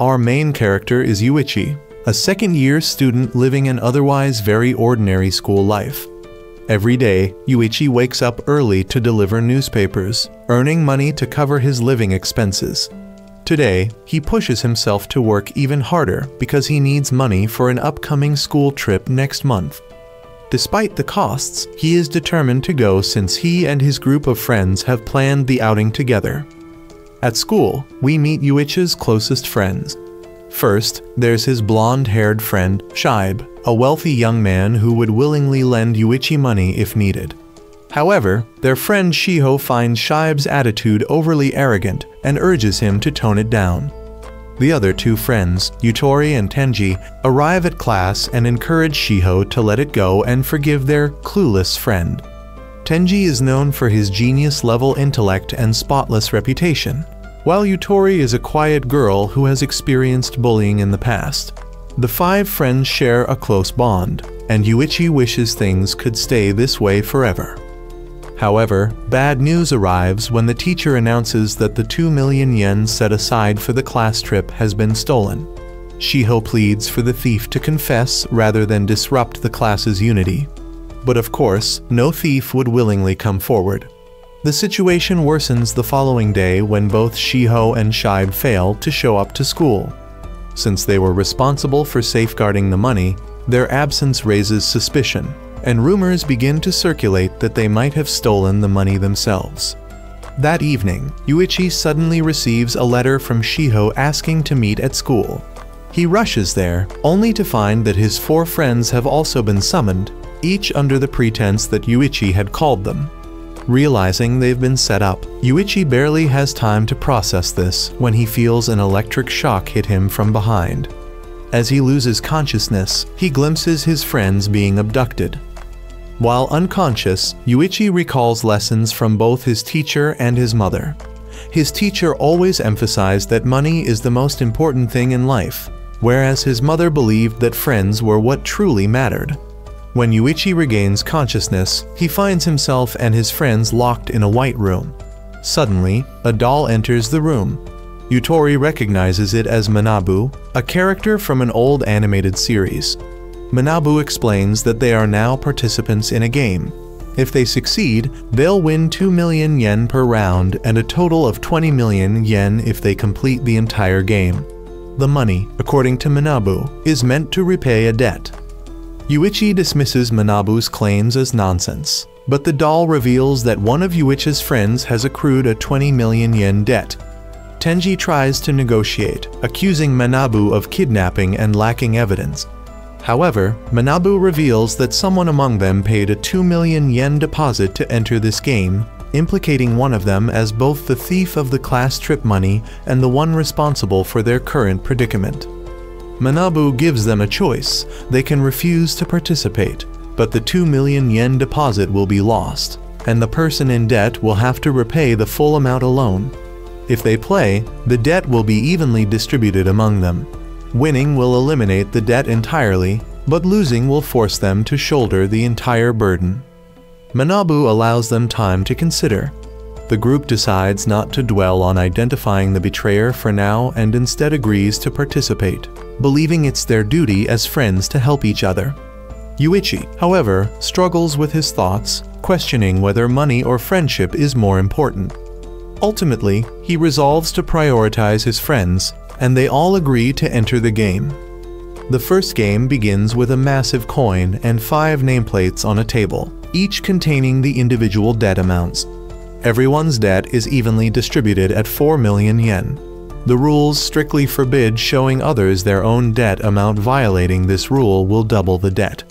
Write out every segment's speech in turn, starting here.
Our main character is Yuichi, a second-year student living an otherwise very ordinary school life. Every day, Yuichi wakes up early to deliver newspapers, earning money to cover his living expenses. Today, he pushes himself to work even harder because he needs money for an upcoming school trip next month. Despite the costs, he is determined to go since he and his group of friends have planned the outing together. At school, we meet Yuichi's closest friends. First, there's his blonde-haired friend, Shibe, a wealthy young man who would willingly lend Yuichi money if needed. However, their friend Shiho finds Shibe's attitude overly arrogant and urges him to tone it down. The other two friends, Yutori and Tenji, arrive at class and encourage Shiho to let it go and forgive their clueless friend. Tenji is known for his genius-level intellect and spotless reputation, while Yutori is a quiet girl who has experienced bullying in the past. The five friends share a close bond, and Yuichi wishes things could stay this way forever. However, bad news arrives when the teacher announces that the 2 million yen set aside for the class trip has been stolen. Shiho pleads for the thief to confess rather than disrupt the class's unity. But of course, no thief would willingly come forward. The situation worsens the following day when both Shiho and Shibe fail to show up to school. Since they were responsible for safeguarding the money, their absence raises suspicion, and rumors begin to circulate that they might have stolen the money themselves. That evening, Yuichi suddenly receives a letter from Shiho asking to meet at school. He rushes there, only to find that his 4 friends have also been summoned, each under the pretense that Yuichi had called them. Realizing they've been set up, Yuichi barely has time to process this when he feels an electric shock hit him from behind. As he loses consciousness, he glimpses his friends being abducted. While unconscious, Yuichi recalls lessons from both his teacher and his mother. His teacher always emphasized that money is the most important thing in life, whereas his mother believed that friends were what truly mattered. When Yuichi regains consciousness, he finds himself and his friends locked in a white room. Suddenly, a doll enters the room. Yutori recognizes it as Manabu, a character from an old animated series. Manabu explains that they are now participants in a game. If they succeed, they'll win 2 million yen per round and a total of 20 million yen if they complete the entire game. The money, according to Manabu, is meant to repay a debt. Yuichi dismisses Manabu's claims as nonsense, but the doll reveals that one of Yuichi's friends has accrued a 20 million yen debt. Tenji tries to negotiate, accusing Manabu of kidnapping and lacking evidence. However, Manabu reveals that someone among them paid a 2 million yen deposit to enter this game, implicating one of them as both the thief of the class trip money and the one responsible for their current predicament. Manabu gives them a choice. They can refuse to participate, but the 2 million yen deposit will be lost, and the person in debt will have to repay the full amount alone. If they play, the debt will be evenly distributed among them. Winning will eliminate the debt entirely, but losing will force them to shoulder the entire burden. Manabu allows them time to consider. The group decides not to dwell on identifying the betrayer for now and instead agrees to participate, believing it's their duty as friends to help each other. Yuichi, however, struggles with his thoughts, questioning whether money or friendship is more important. Ultimately, he resolves to prioritize his friends, and they all agree to enter the game. The first game begins with a massive coin and 5 nameplates on a table, each containing the individual debt amounts. Everyone's debt is evenly distributed at 4 million yen. The rules strictly forbid showing others their own debt amount. Violating this rule will double the debt.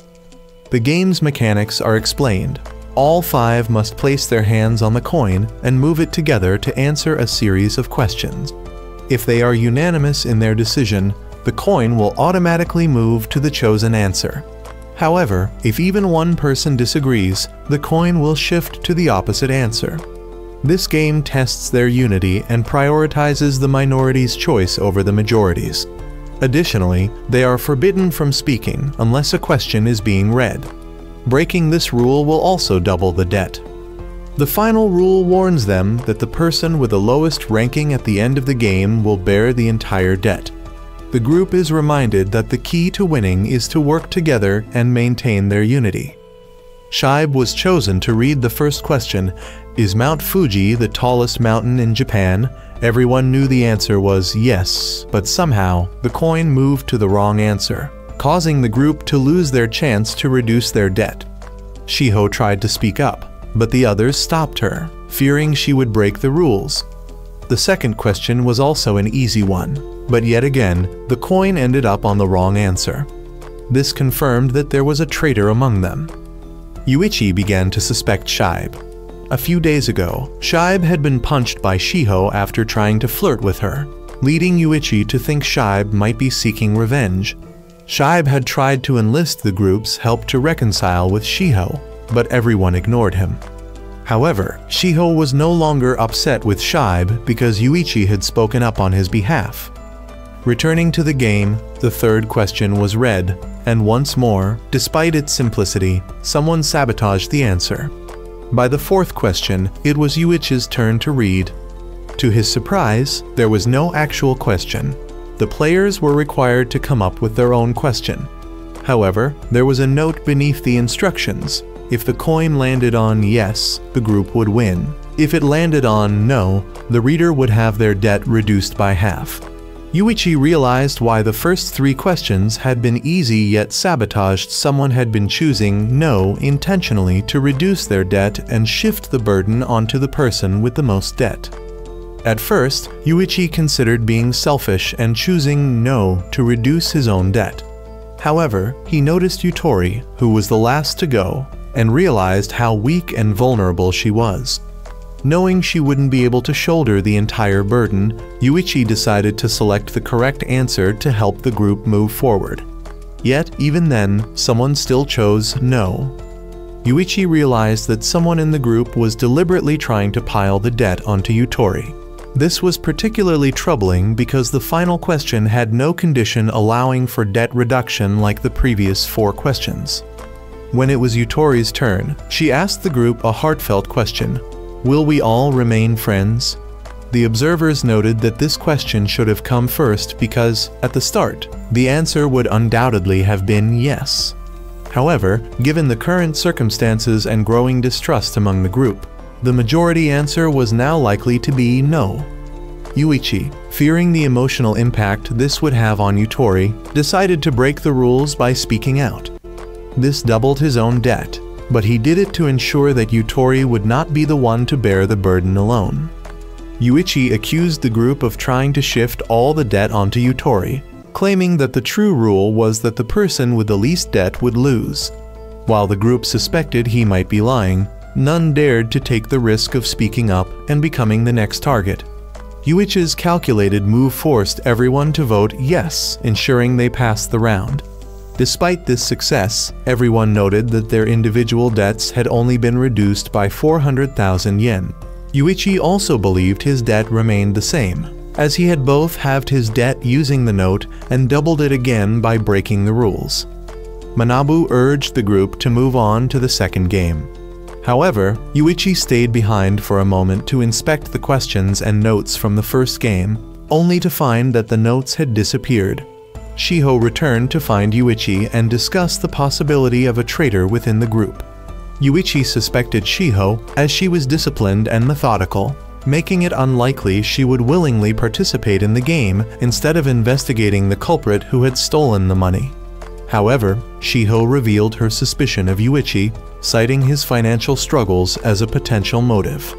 The game's mechanics are explained. All 5 must place their hands on the coin and move it together to answer a series of questions. If they are unanimous in their decision, the coin will automatically move to the chosen answer. However, if even one person disagrees, the coin will shift to the opposite answer. This game tests their unity and prioritizes the minority's choice over the majority's. Additionally, they are forbidden from speaking unless a question is being read. Breaking this rule will also double the debt. The final rule warns them that the person with the lowest ranking at the end of the game will bear the entire debt. the group is reminded that the key to winning is to work together and maintain their unity. Shibe was chosen to read the first question, "Is Mount Fuji the tallest mountain in Japan?" Everyone knew the answer was yes, but somehow the coin moved to the wrong answer, causing the group to lose their chance to reduce their debt. Shiho tried to speak up, but the others stopped her, fearing she would break the rules. The second question was also an easy one, but yet again, the coin ended up on the wrong answer. This confirmed that there was a traitor among them. Yuichi began to suspect Shibe. A few days ago, Shibe had been punched by Shiho after trying to flirt with her, leading Yuichi to think Shibe might be seeking revenge. Shibe had tried to enlist the group's help to reconcile with Shiho, but everyone ignored him. However, Shiho was no longer upset with Shibe because Yuichi had spoken up on his behalf. Returning to the game, the third question was read, and once more, despite its simplicity, someone sabotaged the answer. By the fourth question, it was Yuichi's turn to read. To his surprise, there was no actual question. The players were required to come up with their own question. However, there was a note beneath the instructions. If the coin landed on yes, the group would win. If it landed on no, the reader would have their debt reduced by half. Yuichi realized why the first three questions had been easy yet sabotaged. Someone had been choosing no intentionally to reduce their debt and shift the burden onto the person with the most debt. At first, Yuichi considered being selfish and choosing no to reduce his own debt. However, he noticed Yutori, who was the last to go, and realized how weak and vulnerable she was. Knowing she wouldn't be able to shoulder the entire burden, Yuichi decided to select the correct answer to help the group move forward. Yet, even then, someone still chose no. Yuichi realized that someone in the group was deliberately trying to pile the debt onto Yutori. This was particularly troubling because the final question had no condition allowing for debt reduction like the previous four questions. When it was Yutori's turn, she asked the group a heartfelt question. Will we all remain friends? The observers noted that this question should have come first because, at the start, the answer would undoubtedly have been yes. However, given the current circumstances and growing distrust among the group, the majority answer was now likely to be no. Yuichi, fearing the emotional impact this would have on Yutori, decided to break the rules by speaking out. This doubled his own debt, but he did it to ensure that Yutori would not be the one to bear the burden alone. Yuichi accused the group of trying to shift all the debt onto Yutori, claiming that the true rule was that the person with the least debt would lose. While the group suspected he might be lying, none dared to take the risk of speaking up and becoming the next target. Yuichi's calculated move forced everyone to vote yes, ensuring they passed the round. Despite this success, everyone noted that their individual debts had only been reduced by 400,000 yen. Yuichi also believed his debt remained the same, as he had both halved his debt using the note and doubled it again by breaking the rules. Manabu urged the group to move on to the second game. However, Yuichi stayed behind for a moment to inspect the questions and notes from the first game, only to find that the notes had disappeared. Shiho returned to find Yuichi and discussed the possibility of a traitor within the group. Yuichi suspected Shiho as she was disciplined and methodical, making it unlikely she would willingly participate in the game instead of investigating the culprit who had stolen the money. However, Shiho revealed her suspicion of Yuichi, citing his financial struggles as a potential motive.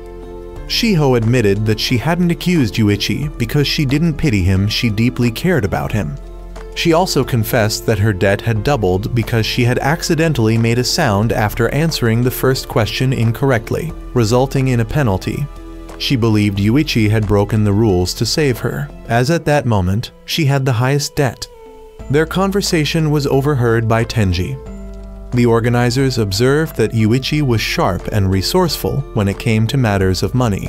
Shiho admitted that she hadn't accused Yuichi because she didn't pity him, she deeply cared about him. She also confessed that her debt had doubled because she had accidentally made a sound after answering the first question incorrectly, resulting in a penalty. She believed Yuichi had broken the rules to save her, as at that moment, she had the highest debt. Their conversation was overheard by Tenji. The organizers observed that Yuichi was sharp and resourceful when it came to matters of money.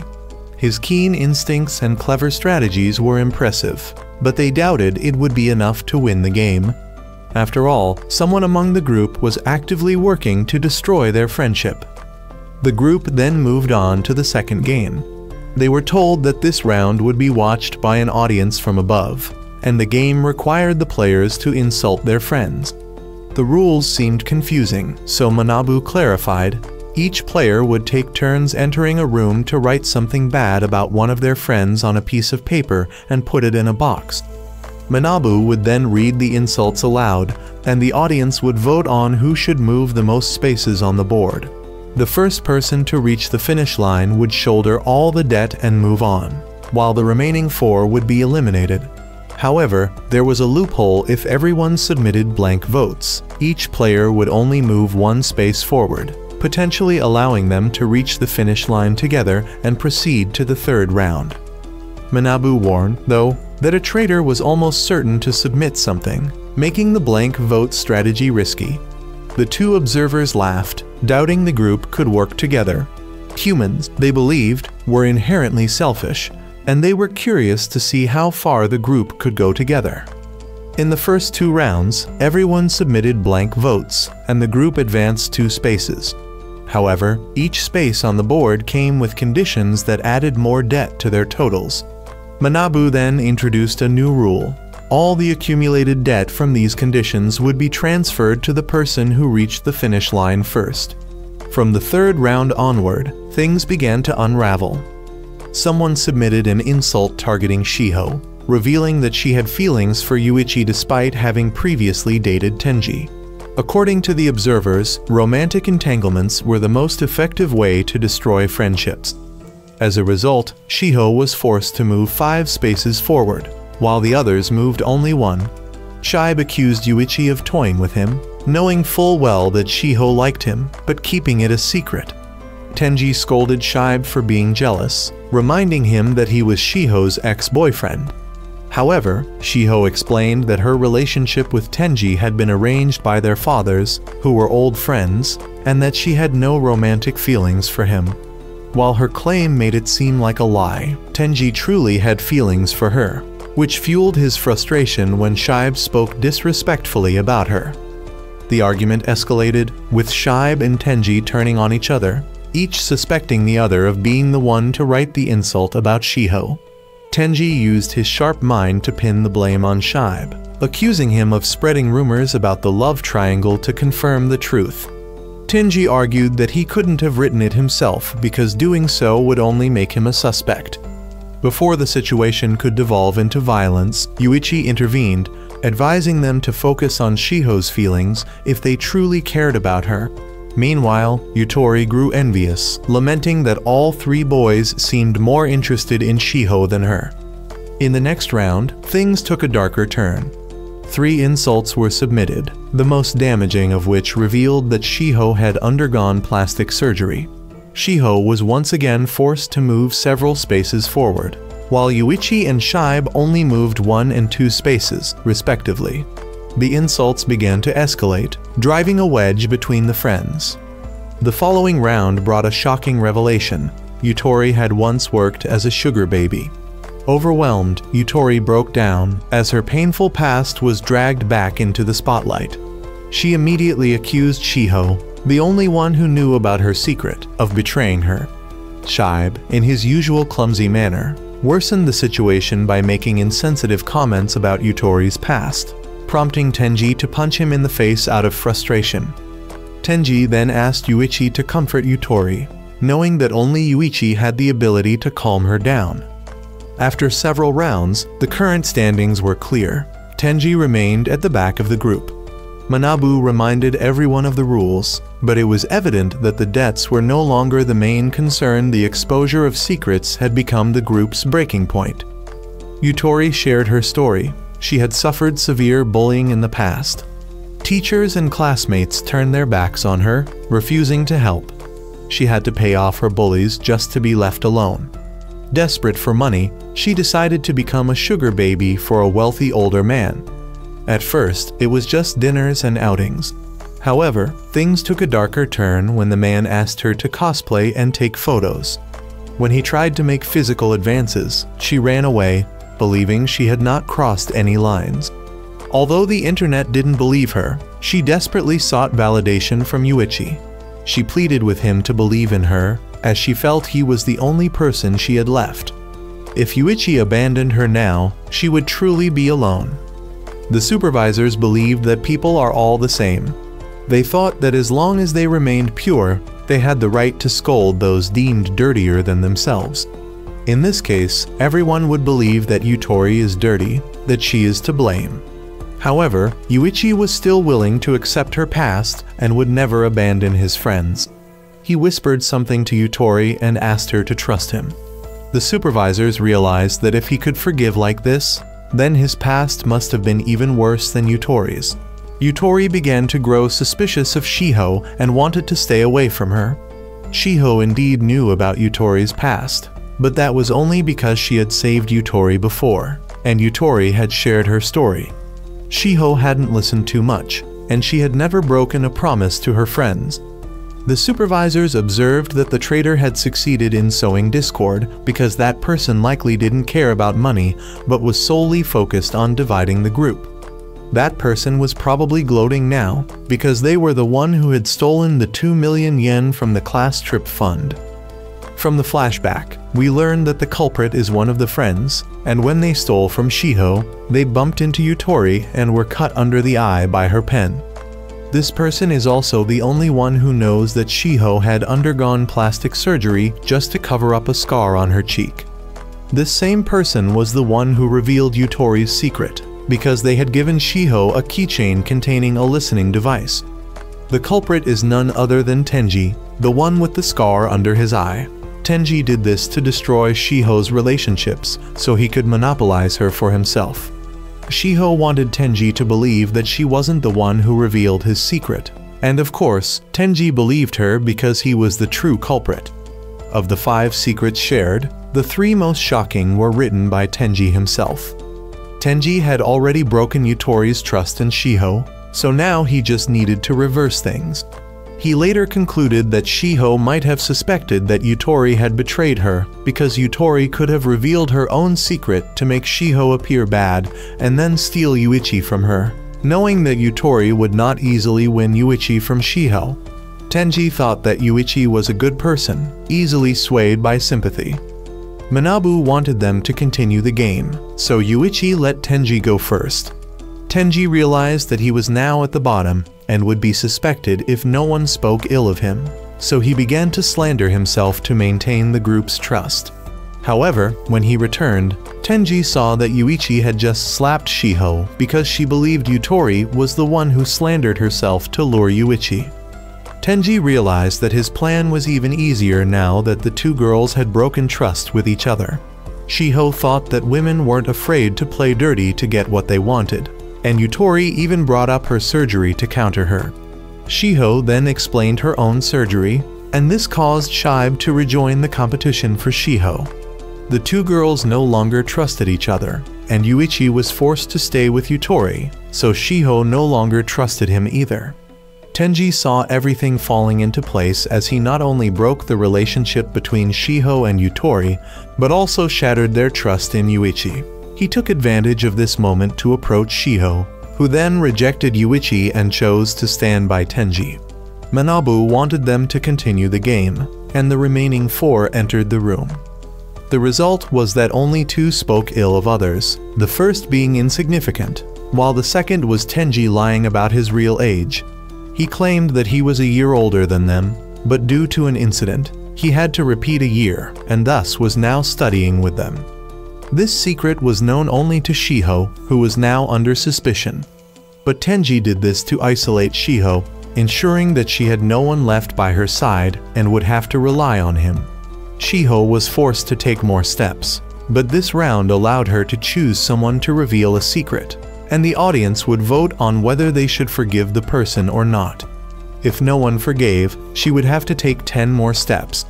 His keen instincts and clever strategies were impressive, but they doubted it would be enough to win the game. After all, someone among the group was actively working to destroy their friendship. The group then moved on to the second game. They were told that this round would be watched by an audience from above, and the game required the players to insult their friends. The rules seemed confusing, so Manabu clarified. Each player would take turns entering a room to write something bad about one of their friends on a piece of paper and put it in a box. Manabu would then read the insults aloud, and the audience would vote on who should move the most spaces on the board. The first person to reach the finish line would shoulder all the debt and move on, while the remaining 4 would be eliminated. However, there was a loophole. If everyone submitted blank votes, each player would only move 1 space forward, potentially allowing them to reach the finish line together and proceed to the 3rd round. Manabu warned, though, that a traitor was almost certain to submit something, making the blank vote strategy risky. The 2 observers laughed, doubting the group could work together. Humans, they believed, were inherently selfish, and they were curious to see how far the group could go together. In the first 2 rounds, everyone submitted blank votes, and the group advanced 2 spaces. However, each space on the board came with conditions that added more debt to their totals. Manabu then introduced a new rule. All the accumulated debt from these conditions would be transferred to the person who reached the finish line first. From the 3rd round onward, things began to unravel. Someone submitted an insult targeting Shiho, revealing that she had feelings for Yuichi despite having previously dated Tenji. According to the observers, romantic entanglements were the most effective way to destroy friendships. As a result, Shiho was forced to move 5 spaces forward, while the others moved only 1. Shibe accused Yuichi of toying with him, knowing full well that Shiho liked him, but keeping it a secret. Tenji scolded Shibe for being jealous, reminding him that he was Shiho's ex-boyfriend. However, Shiho explained that her relationship with Tenji had been arranged by their fathers, who were old friends, and that she had no romantic feelings for him. While her claim made it seem like a lie, Tenji truly had feelings for her, which fueled his frustration when Shibe spoke disrespectfully about her. The argument escalated, with Shibe and Tenji turning on each other, each suspecting the other of being the one to write the insult about Shiho. Tenji used his sharp mind to pin the blame on Shibe, accusing him of spreading rumors about the love triangle to confirm the truth. Tenji argued that he couldn't have written it himself because doing so would only make him a suspect. Before the situation could devolve into violence, Yuichi intervened, advising them to focus on Shiho's feelings if they truly cared about her. Meanwhile, Yutori grew envious, lamenting that all 3 boys seemed more interested in Shiho than her. In the next round, things took a darker turn. 3 insults were submitted, the most damaging of which revealed that Shiho had undergone plastic surgery. Shiho was once again forced to move several spaces forward, while Yuichi and Shibe only moved 1 and 2 spaces, respectively. The insults began to escalate, driving a wedge between the friends. The following round brought a shocking revelation. Yutori had once worked as a sugar baby. Overwhelmed, Yutori broke down as her painful past was dragged back into the spotlight. She immediately accused Shiho, the only one who knew about her secret, of betraying her. Shibe, in his usual clumsy manner, worsened the situation by making insensitive comments about Yutori's past, prompting Tenji to punch him in the face out of frustration. Tenji then asked Yuichi to comfort Yutori, knowing that only Yuichi had the ability to calm her down. After several rounds, the current standings were clear. Tenji remained at the back of the group. Manabu reminded everyone of the rules, but it was evident that the debts were no longer the main concern. The exposure of secrets had become the group's breaking point. Yutori shared her story. She had suffered severe bullying in the past. Teachers and classmates turned their backs on her, refusing to help. She had to pay off her bullies just to be left alone. Desperate for money, she decided to become a sugar baby for a wealthy older man. At first, it was just dinners and outings. However, things took a darker turn when the man asked her to cosplay and take photos. When he tried to make physical advances, she ran away, believing she had not crossed any lines. Although the internet didn't believe her, she desperately sought validation from Yuichi. She pleaded with him to believe in her, as she felt he was the only person she had left. If Yuichi abandoned her now, she would truly be alone. The supervisors believed that people are all the same. They thought that as long as they remained pure, they had the right to scold those deemed dirtier than themselves. In this case, everyone would believe that Yutori is dirty, that she is to blame. However, Yuichi was still willing to accept her past and would never abandon his friends. He whispered something to Yutori and asked her to trust him. The supervisors realized that if he could forgive like this, then his past must have been even worse than Yutori's. Yutori began to grow suspicious of Shiho and wanted to stay away from her. Shiho indeed knew about Yutori's past, but that was only because she had saved Yutori before, and Yutori had shared her story. Shiho hadn't listened too much, and she had never broken a promise to her friends. The supervisors observed that the traitor had succeeded in sowing discord because that person likely didn't care about money but was solely focused on dividing the group. That person was probably gloating now because they were the one who had stolen the 2 million yen from the class trip fund. From the flashback, we learned that the culprit is one of the friends, and when they stole from Shiho, they bumped into Yutori and were cut under the eye by her pen. This person is also the only one who knows that Shiho had undergone plastic surgery just to cover up a scar on her cheek. This same person was the one who revealed Yutori's secret, because they had given Shiho a keychain containing a listening device. The culprit is none other than Tenji, the one with the scar under his eye. Tenji did this to destroy Shiho's relationships so he could monopolize her for himself. Shiho wanted Tenji to believe that she wasn't the one who revealed his secret, and of course, Tenji believed her because he was the true culprit. Of the 5 secrets shared, the 3 most shocking were written by Tenji himself. Tenji had already broken Yutori's trust in Shiho, so now he just needed to reverse things. He later concluded that Shiho might have suspected that Yutori had betrayed her because Yutori could have revealed her own secret to make Shiho appear bad and then steal Yuichi from her, knowing that Yutori would not easily win Yuichi from Shiho. Tenji thought that Yuichi was a good person, easily swayed by sympathy. Manabu wanted them to continue the game, so Yuichi let Tenji go first. Tenji realized that he was now at the bottom and would be suspected if no one spoke ill of him, so he began to slander himself to maintain the group's trust. However, when he returned, Tenji saw that Yuichi had just slapped Shiho because she believed Yutori was the one who slandered herself to lure Yuichi. Tenji realized that his plan was even easier now that the 2 girls had broken trust with each other. Shiho thought that women weren't afraid to play dirty to get what they wanted, and Yutori even brought up her surgery to counter her. Shiho then explained her own surgery, and this caused Shibe to rejoin the competition for Shiho. The 2 girls no longer trusted each other, and Yuichi was forced to stay with Yutori, so Shiho no longer trusted him either. Tenji saw everything falling into place as he not only broke the relationship between Shiho and Yutori, but also shattered their trust in Yuichi. He took advantage of this moment to approach Shiho, who then rejected Yuichi and chose to stand by Tenji. Manabu wanted them to continue the game, and the remaining 4 entered the room. The result was that only 2 spoke ill of others, the first being insignificant, while the second was Tenji lying about his real age. He claimed that he was a year older than them, but due to an incident, he had to repeat a year and thus was now studying with them. This secret was known only to Shiho, who was now under suspicion. But Tenji did this to isolate Shiho, ensuring that she had no one left by her side and would have to rely on him. Shiho was forced to take more steps, but this round allowed her to choose someone to reveal a secret, and the audience would vote on whether they should forgive the person or not. If no one forgave, she would have to take 10 more steps.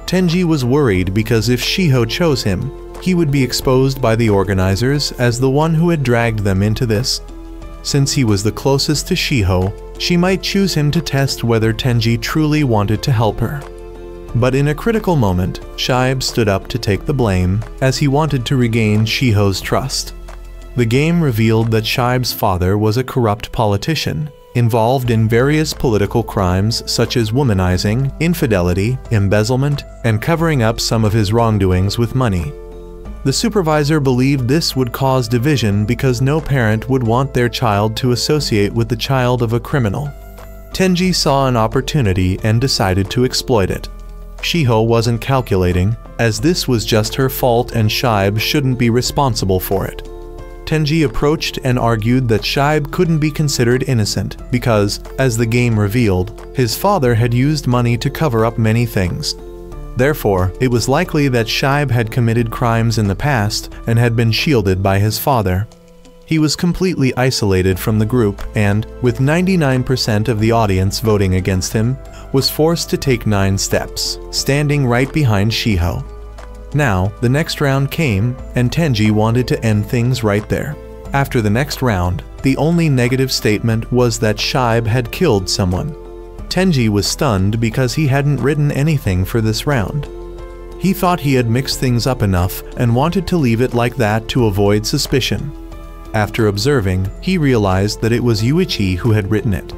Tenji was worried because if Shiho chose him, he would be exposed by the organizers as the one who had dragged them into this. Since he was the closest to Shiho, she might choose him to test whether Tenji truly wanted to help her. But in a critical moment, Shibe stood up to take the blame, as he wanted to regain Shiho's trust. The game revealed that Shibe's father was a corrupt politician, involved in various political crimes such as womanizing, infidelity, embezzlement, and covering up some of his wrongdoings with money. The supervisor believed this would cause division because no parent would want their child to associate with the child of a criminal. Tenji saw an opportunity and decided to exploit it. Shiho wasn't calculating, as this was just her fault and Shibe shouldn't be responsible for it. Tenji approached and argued that Shibe couldn't be considered innocent because, as the game revealed, his father had used money to cover up many things. Therefore, it was likely that Shibe had committed crimes in the past and had been shielded by his father. He was completely isolated from the group and, with 99% of the audience voting against him, was forced to take 9 steps, standing right behind Shiho. Now, the next round came, and Tenji wanted to end things right there. After the next round, the only negative statement was that Shibe had killed someone. Tenji was stunned because he hadn't written anything for this round. He thought he had mixed things up enough and wanted to leave it like that to avoid suspicion. After observing, he realized that it was Yuichi who had written it.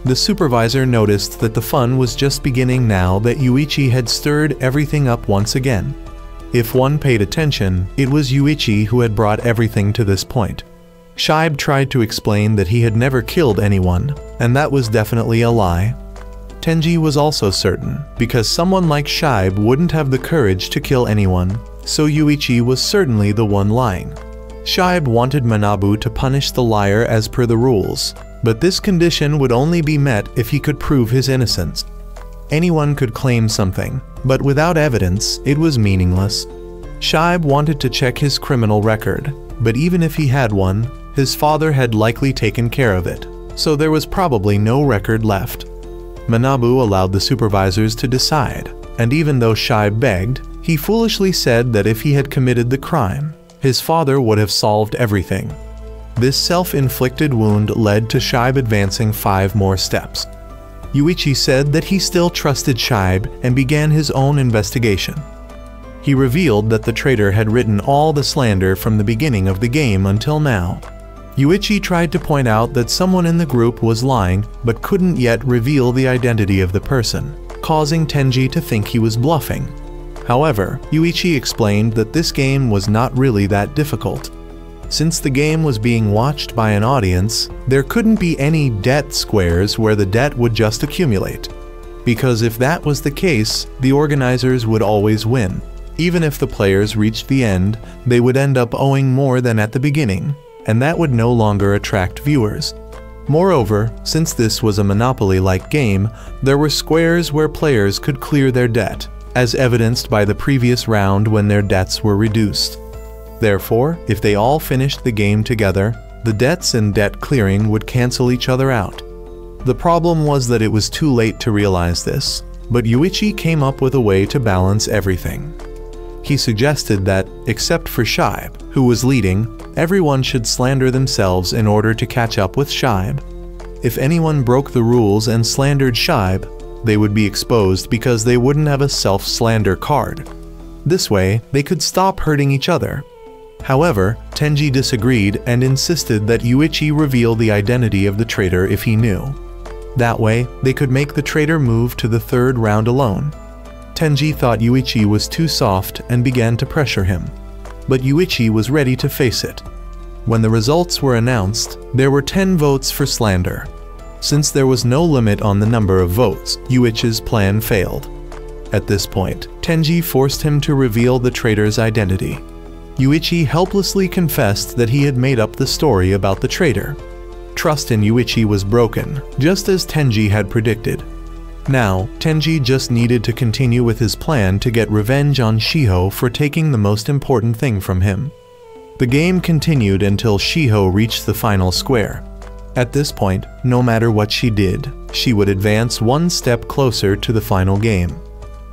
The supervisor noticed that the fun was just beginning now that Yuichi had stirred everything up once again. If one paid attention, it was Yuichi who had brought everything to this point. Shibe tried to explain that he had never killed anyone, and that was definitely a lie. Tenji was also certain, because someone like Shibe wouldn't have the courage to kill anyone, so Yuichi was certainly the one lying. Shibe wanted Manabu to punish the liar as per the rules, but this condition would only be met if he could prove his innocence. Anyone could claim something, but without evidence, it was meaningless. Shibe wanted to check his criminal record, but even if he had one, his father had likely taken care of it, so there was probably no record left. Manabu allowed the supervisors to decide, and even though Shibe begged, he foolishly said that if he had committed the crime, his father would have solved everything. This self-inflicted wound led to Shibe advancing 5 more steps. Yuichi said that he still trusted Shibe and began his own investigation. He revealed that the traitor had written all the slander from the beginning of the game until now. Yuichi tried to point out that someone in the group was lying but couldn't yet reveal the identity of the person, causing Tenji to think he was bluffing. However, Yuichi explained that this game was not really that difficult. Since the game was being watched by an audience, there couldn't be any debt squares where the debt would just accumulate. Because if that was the case, the organizers would always win. Even if the players reached the end, they would end up owing more than at the beginning, and that would no longer attract viewers. Moreover, since this was a Monopoly-like game, there were squares where players could clear their debt, as evidenced by the previous round when their debts were reduced. Therefore, if they all finished the game together, the debts and debt clearing would cancel each other out. The problem was that it was too late to realize this, but Yuichi came up with a way to balance everything. He suggested that, except for Shibe, who was leading, everyone should slander themselves in order to catch up with Shibe. If anyone broke the rules and slandered Shibe, they would be exposed because they wouldn't have a self-slander card. This way, they could stop hurting each other. However, Tenji disagreed and insisted that Yuichi reveal the identity of the traitor if he knew. That way, they could make the traitor move to the 3rd round alone. Tenji thought Yuichi was too soft and began to pressure him. But Yuichi was ready to face it. When the results were announced, there were 10 votes for slander. Since there was no limit on the number of votes, Yuichi's plan failed. At this point, Tenji forced him to reveal the traitor's identity. Yuichi helplessly confessed that he had made up the story about the traitor. Trust in Yuichi was broken, just as Tenji had predicted. Now, Tenji just needed to continue with his plan to get revenge on Shiho for taking the most important thing from him. The game continued until Shiho reached the final square. At this point, no matter what she did, she would advance 1 step closer to the final game.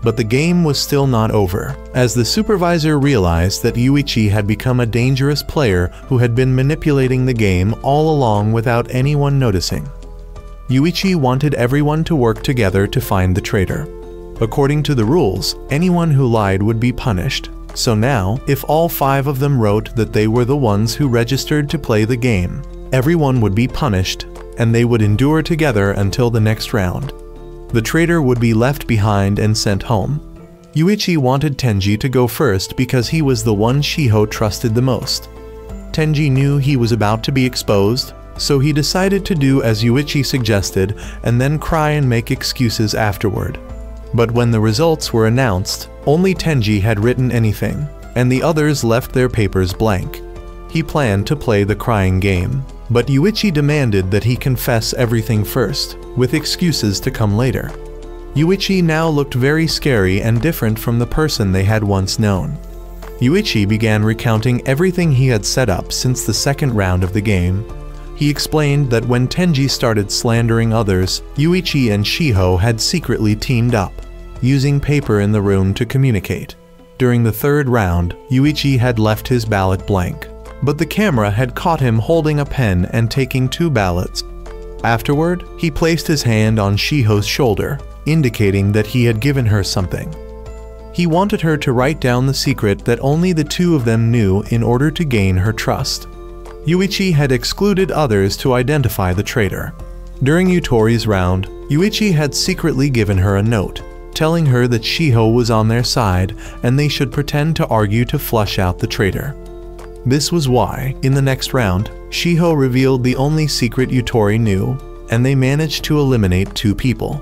But the game was still not over, as the supervisor realized that Yuichi had become a dangerous player who had been manipulating the game all along without anyone noticing. Yuichi wanted everyone to work together to find the traitor. According to the rules, anyone who lied would be punished, so now, if all 5 of them wrote that they were the ones who registered to play the game, everyone would be punished, and they would endure together until the next round. The traitor would be left behind and sent home. Yuichi wanted Tenji to go first because he was the one Shiho trusted the most. Tenji knew he was about to be exposed, so he decided to do as Yuichi suggested and then cry and make excuses afterward. But when the results were announced, only Tenji had written anything, and the others left their papers blank. He planned to play the crying game, but Yuichi demanded that he confess everything first, with excuses to come later. Yuichi now looked very scary and different from the person they had once known. Yuichi began recounting everything he had set up since the second round of the game. He explained that when Tenji started slandering others, Yuichi and Shiho had secretly teamed up, using paper in the room to communicate. During the third round, Yuichi had left his ballot blank, but the camera had caught him holding a pen and taking 2 ballots. Afterward, he placed his hand on Shiho's shoulder, indicating that he had given her something. He wanted her to write down the secret that only the 2 of them knew in order to gain her trust. Yuichi had excluded others to identify the traitor. During Yutori's round, Yuichi had secretly given her a note, telling her that Shiho was on their side and they should pretend to argue to flush out the traitor. This was why, in the next round, Shiho revealed the only secret Yutori knew, and they managed to eliminate 2 people.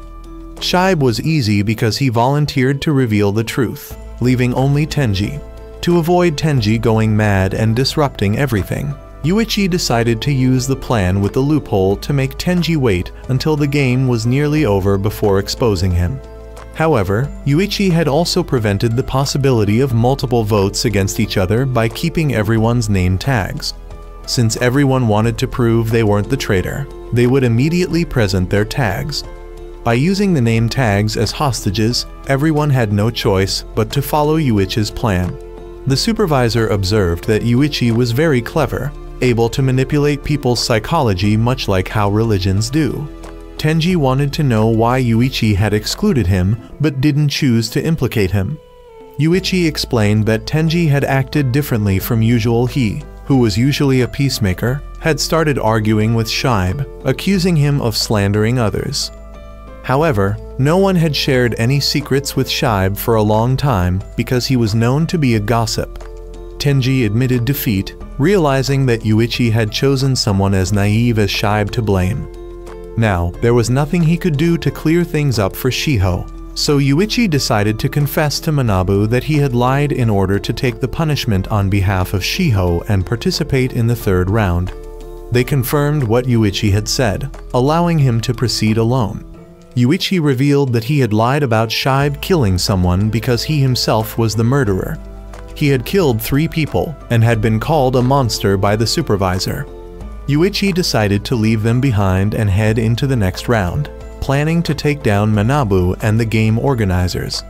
Shibe was easy because he volunteered to reveal the truth, leaving only Tenji. To avoid Tenji going mad and disrupting everything, Yuichi decided to use the plan with the loophole to make Tenji wait until the game was nearly over before exposing him. However, Yuichi had also prevented the possibility of multiple votes against each other by keeping everyone's name tags. Since everyone wanted to prove they weren't the traitor, they would immediately present their tags. By using the name tags as hostages, everyone had no choice but to follow Yuichi's plan. The supervisor observed that Yuichi was very clever, able to manipulate people's psychology much like how religions do. Tenji wanted to know why Yuichi had excluded him but didn't choose to implicate him. Yuichi explained that Tenji had acted differently from usual. He, who was usually a peacemaker, had started arguing with Shibe, accusing him of slandering others. However, no one had shared any secrets with Shibe for a long time because he was known to be a gossip. Tenji admitted defeat, realizing that Yuichi had chosen someone as naive as Shibe to blame. Now, there was nothing he could do to clear things up for Shiho, so Yuichi decided to confess to Manabu that he had lied in order to take the punishment on behalf of Shiho and participate in the third round. They confirmed what Yuichi had said, allowing him to proceed alone. Yuichi revealed that he had lied about Shibe killing someone because he himself was the murderer. He had killed 3 people and had been called a monster by the supervisor. Yuichi decided to leave them behind and head into the next round, planning to take down Manabu and the game organizers.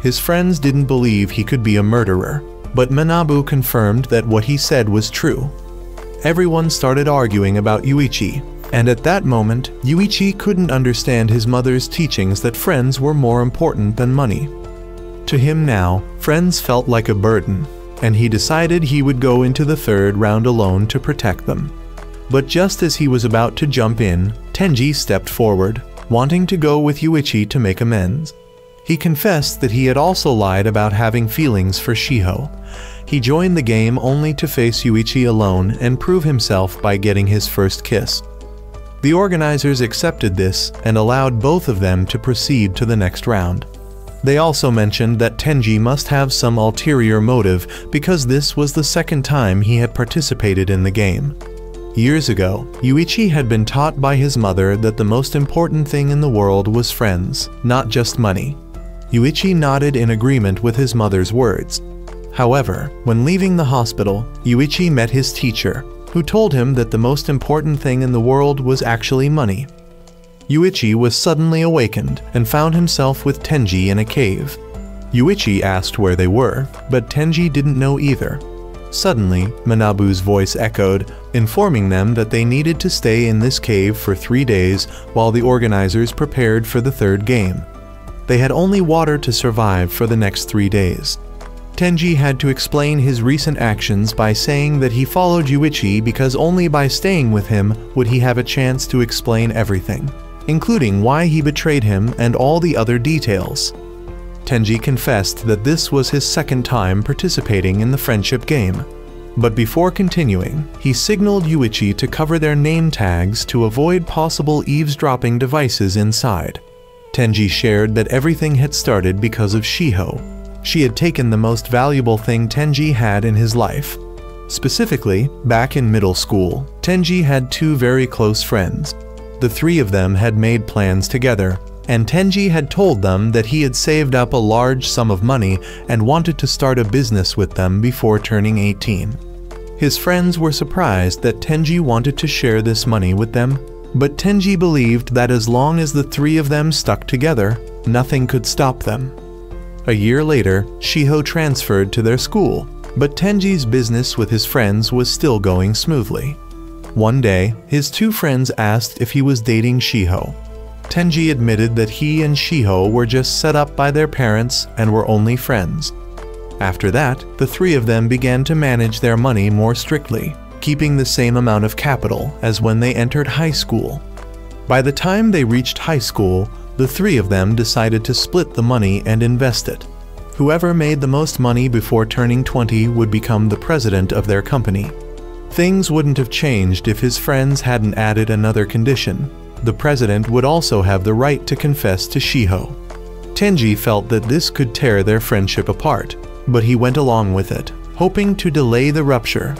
His friends didn't believe he could be a murderer, but Manabu confirmed that what he said was true. Everyone started arguing about Yuichi, and at that moment, Yuichi couldn't understand his mother's teachings that friends were more important than money. To him now, friends felt like a burden, and he decided he would go into the third round alone to protect them. But just as he was about to jump in, Tenji stepped forward, wanting to go with Yuichi to make amends. He confessed that he had also lied about having feelings for Shiho. He joined the game only to face Yuichi alone and prove himself by getting his first kiss. The organizers accepted this and allowed both of them to proceed to the next round. They also mentioned that Tenji must have some ulterior motive because this was the second time he had participated in the game. Years ago, Yuichi had been taught by his mother that the most important thing in the world was friends, not just money. Yuichi nodded in agreement with his mother's words. However, when leaving the hospital, Yuichi met his teacher, who told him that the most important thing in the world was actually money. Yuichi was suddenly awakened and found himself with Tenji in a cave. Yuichi asked where they were, but Tenji didn't know either. Suddenly, Manabu's voice echoed, informing them that they needed to stay in this cave for 3 days while the organizers prepared for the third game. They had only water to survive for the next 3 days. Tenji had to explain his recent actions by saying that he followed Yuichi because only by staying with him would he have a chance to explain everything, including why he betrayed him and all the other details. Tenji confessed that this was his second time participating in the friendship game. But before continuing, he signaled Yuichi to cover their name tags to avoid possible eavesdropping devices inside. Tenji shared that everything had started because of Shiho. She had taken the most valuable thing Tenji had in his life. Specifically, back in middle school, Tenji had two very close friends. The three of them had made plans together, and Tenji had told them that he had saved up a large sum of money and wanted to start a business with them before turning 18. His friends were surprised that Tenji wanted to share this money with them, but Tenji believed that as long as the three of them stuck together, nothing could stop them. A year later, Shiho transferred to their school, but Tenji's business with his friends was still going smoothly. One day, his two friends asked if he was dating Shiho. Tenji admitted that he and Shiho were just set up by their parents and were only friends. After that, the three of them began to manage their money more strictly, keeping the same amount of capital as when they entered high school. By the time they reached high school, the three of them decided to split the money and invest it. Whoever made the most money before turning 20 would become the president of their company. Things wouldn't have changed if his friends hadn't added another condition. The president would also have the right to confess to Shiho. Tenji felt that this could tear their friendship apart, but he went along with it, hoping to delay the rupture.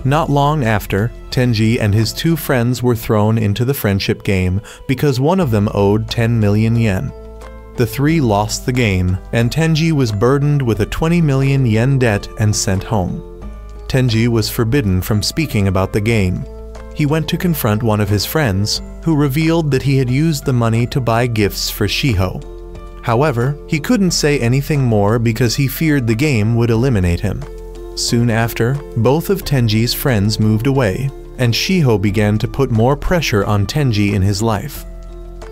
Not long after, Tenji and his two friends were thrown into the friendship game because one of them owed 10 million yen. The three lost the game, and Tenji was burdened with a 20 million yen debt and sent home. Tenji was forbidden from speaking about the game. He went to confront one of his friends, who revealed that he had used the money to buy gifts for Shiho. However, he couldn't say anything more because he feared the game would eliminate him. Soon after, both of Tenji's friends moved away, and Shiho began to put more pressure on Tenji in his life.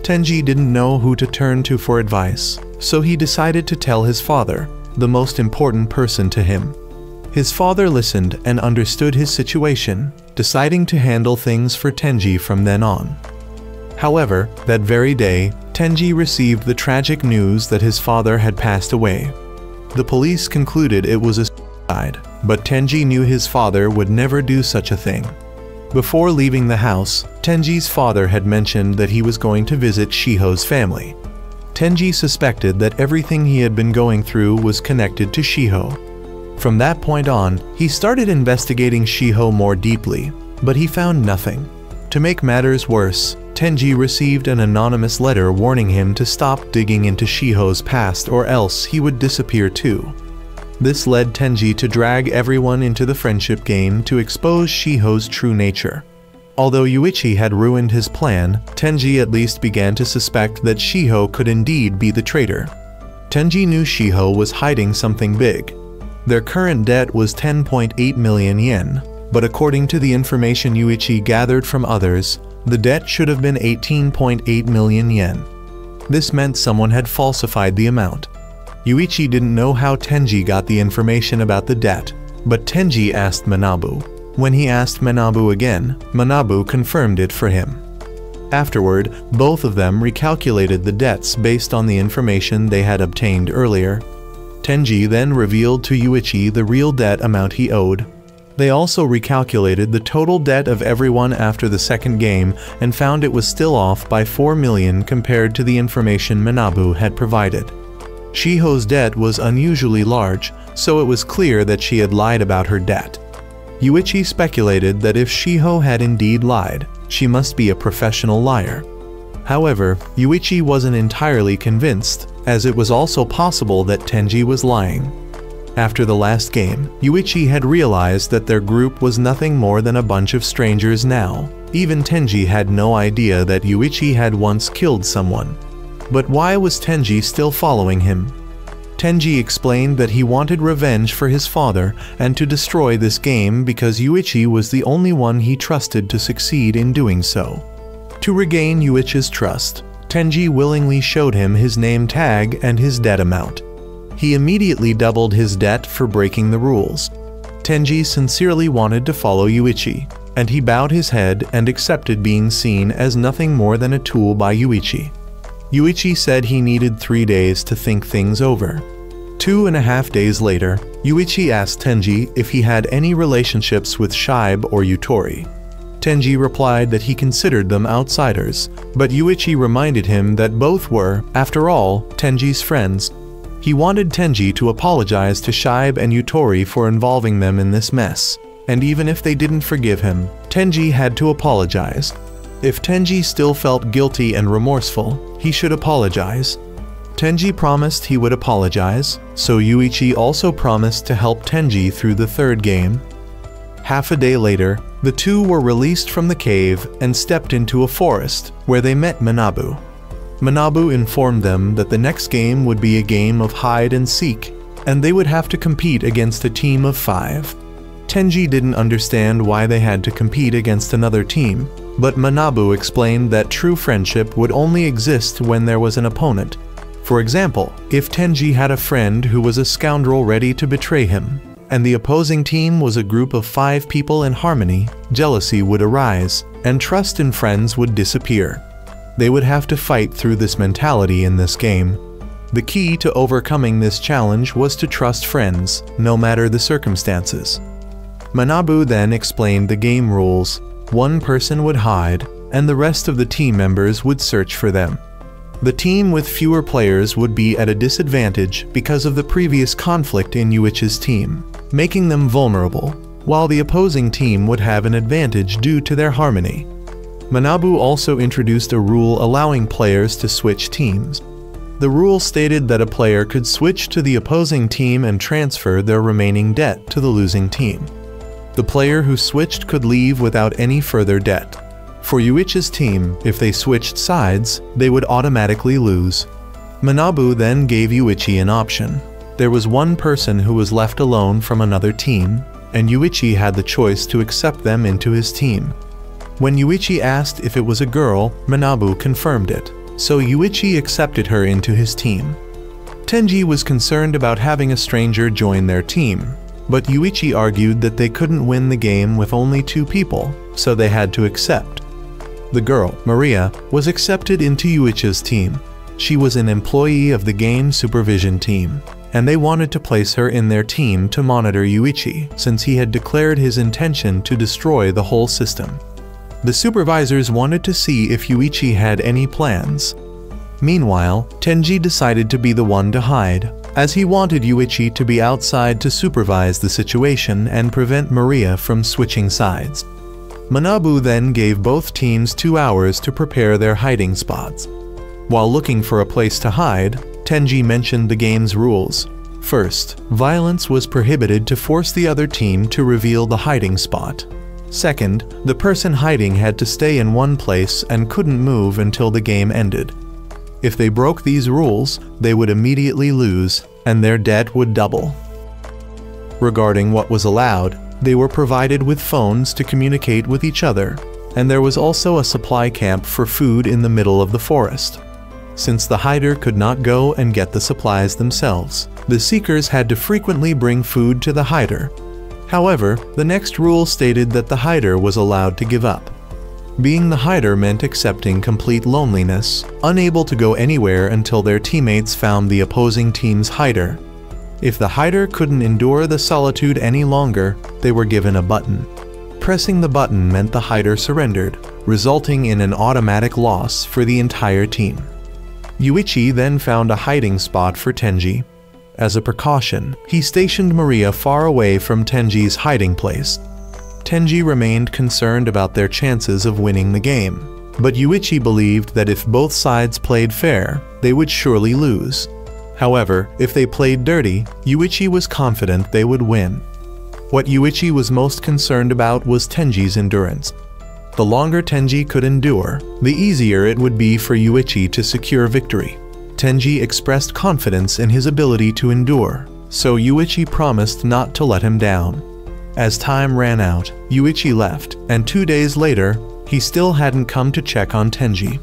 Tenji didn't know who to turn to for advice, so he decided to tell his father, the most important person to him. His father listened and understood his situation, deciding to handle things for Tenji from then on. However, that very day, Tenji received the tragic news that his father had passed away. The police concluded it was a suicide, but Tenji knew his father would never do such a thing. Before leaving the house, Tenji's father had mentioned that he was going to visit Shiho's family. Tenji suspected that everything he had been going through was connected to Shiho. From that point on, he started investigating Shiho more deeply, but he found nothing. To make matters worse, Tenji received an anonymous letter warning him to stop digging into Shiho's past or else he would disappear too. This led Tenji to drag everyone into the friendship game to expose Shiho's true nature. Although Yuichi had ruined his plan, Tenji at least began to suspect that Shiho could indeed be the traitor. Tenji knew Shiho was hiding something big. Their current debt was 10.8 million yen, but according to the information Yuichi gathered from others, the debt should have been 18.8 million yen. This meant someone had falsified the amount. Yuichi didn't know how Tenji got the information about the debt, but Tenji asked Manabu. When he asked Manabu again, Manabu confirmed it for him. Afterward, both of them recalculated the debts based on the information they had obtained earlier. Tenji then revealed to Yuichi the real debt amount he owed. They also recalculated the total debt of everyone after the second game and found it was still off by 4 million compared to the information Manabu had provided. Shiho's debt was unusually large, so it was clear that she had lied about her debt. Yuichi speculated that if Shiho had indeed lied, she must be a professional liar. However, Yuichi wasn't entirely convinced, as it was also possible that Tenji was lying. After the last game, Yuichi had realized that their group was nothing more than a bunch of strangers now. Even Tenji had no idea that Yuichi had once killed someone. But why was Tenji still following him? Tenji explained that he wanted revenge for his father and to destroy this game because Yuichi was the only one he trusted to succeed in doing so. To regain Yuichi's trust, Tenji willingly showed him his name tag and his debt amount. He immediately doubled his debt for breaking the rules. Tenji sincerely wanted to follow Yuichi, and he bowed his head and accepted being seen as nothing more than a tool by Yuichi. Yuichi said he needed 3 days to think things over. 2.5 days later, Yuichi asked Tenji if he had any relationships with Shibe or Yutori. Tenji replied that he considered them outsiders, but Yuichi reminded him that both were, after all, Tenji's friends. He wanted Tenji to apologize to Shibe and Yutori for involving them in this mess, and even if they didn't forgive him, Tenji had to apologize. If Tenji still felt guilty and remorseful, he should apologize. Tenji promised he would apologize, so Yuichi also promised to help Tenji through the third game. Half a day later, the two were released from the cave and stepped into a forest, where they met Manabu. Manabu informed them that the next game would be a game of hide and seek, and they would have to compete against a team of 5. Tenji didn't understand why they had to compete against another team, but Manabu explained that true friendship would only exist when there was an opponent. For example, if Tenji had a friend who was a scoundrel ready to betray him, and the opposing team was a group of 5 people in harmony, jealousy would arise, and trust in friends would disappear. They would have to fight through this mentality in this game. The key to overcoming this challenge was to trust friends, no matter the circumstances. Manabu then explained the game rules. One person would hide, and the rest of the team members would search for them. The team with fewer players would be at a disadvantage because of the previous conflict in Yuichi's team, making them vulnerable, while the opposing team would have an advantage due to their harmony. Manabu also introduced a rule allowing players to switch teams. The rule stated that a player could switch to the opposing team and transfer their remaining debt to the losing team. The player who switched could leave without any further debt. For Yuichi's team, if they switched sides, they would automatically lose. Manabu then gave Yuichi an option. There was one person who was left alone from another team, and Yuichi had the choice to accept them into his team. When Yuichi asked if it was a girl, Manabu confirmed it, so Yuichi accepted her into his team. Tenji was concerned about having a stranger join their team, but Yuichi argued that they couldn't win the game with only 2 people, so they had to accept. The girl, Maria, was accepted into Yuichi's team. She was an employee of the game supervision team, and they wanted to place her in their team to monitor Yuichi, since he had declared his intention to destroy the whole system. The supervisors wanted to see if Yuichi had any plans. Meanwhile, Tenji decided to be the one to hide, as he wanted Yuichi to be outside to supervise the situation and prevent Maria from switching sides. Manabu then gave both teams 2 hours to prepare their hiding spots. While looking for a place to hide, Tenji mentioned the game's rules. First, violence was prohibited to force the other team to reveal the hiding spot. Second, the person hiding had to stay in one place and couldn't move until the game ended. If they broke these rules, they would immediately lose, and their debt would double. Regarding what was allowed, they were provided with phones to communicate with each other, and there was also a supply camp for food in the middle of the forest. Since the hider could not go and get the supplies themselves, the seekers had to frequently bring food to the hider. However, the next rule stated that the hider was allowed to give up. Being the hider meant accepting complete loneliness, unable to go anywhere until their teammates found the opposing team's hider. If the hider couldn't endure the solitude any longer, they were given a button. Pressing the button meant the hider surrendered, resulting in an automatic loss for the entire team. Yuichi then found a hiding spot for Tenji. As a precaution, he stationed Maria far away from Tenji's hiding place. Tenji remained concerned about their chances of winning the game, but Yuichi believed that if both sides played fair, they would surely lose. However, if they played dirty, Yuichi was confident they would win. What Yuichi was most concerned about was Tenji's endurance. The longer Tenji could endure, the easier it would be for Yuichi to secure victory. Tenji expressed confidence in his ability to endure, so Yuichi promised not to let him down. As time ran out, Yuichi left, and 2 days later, he still hadn't come to check on Tenji.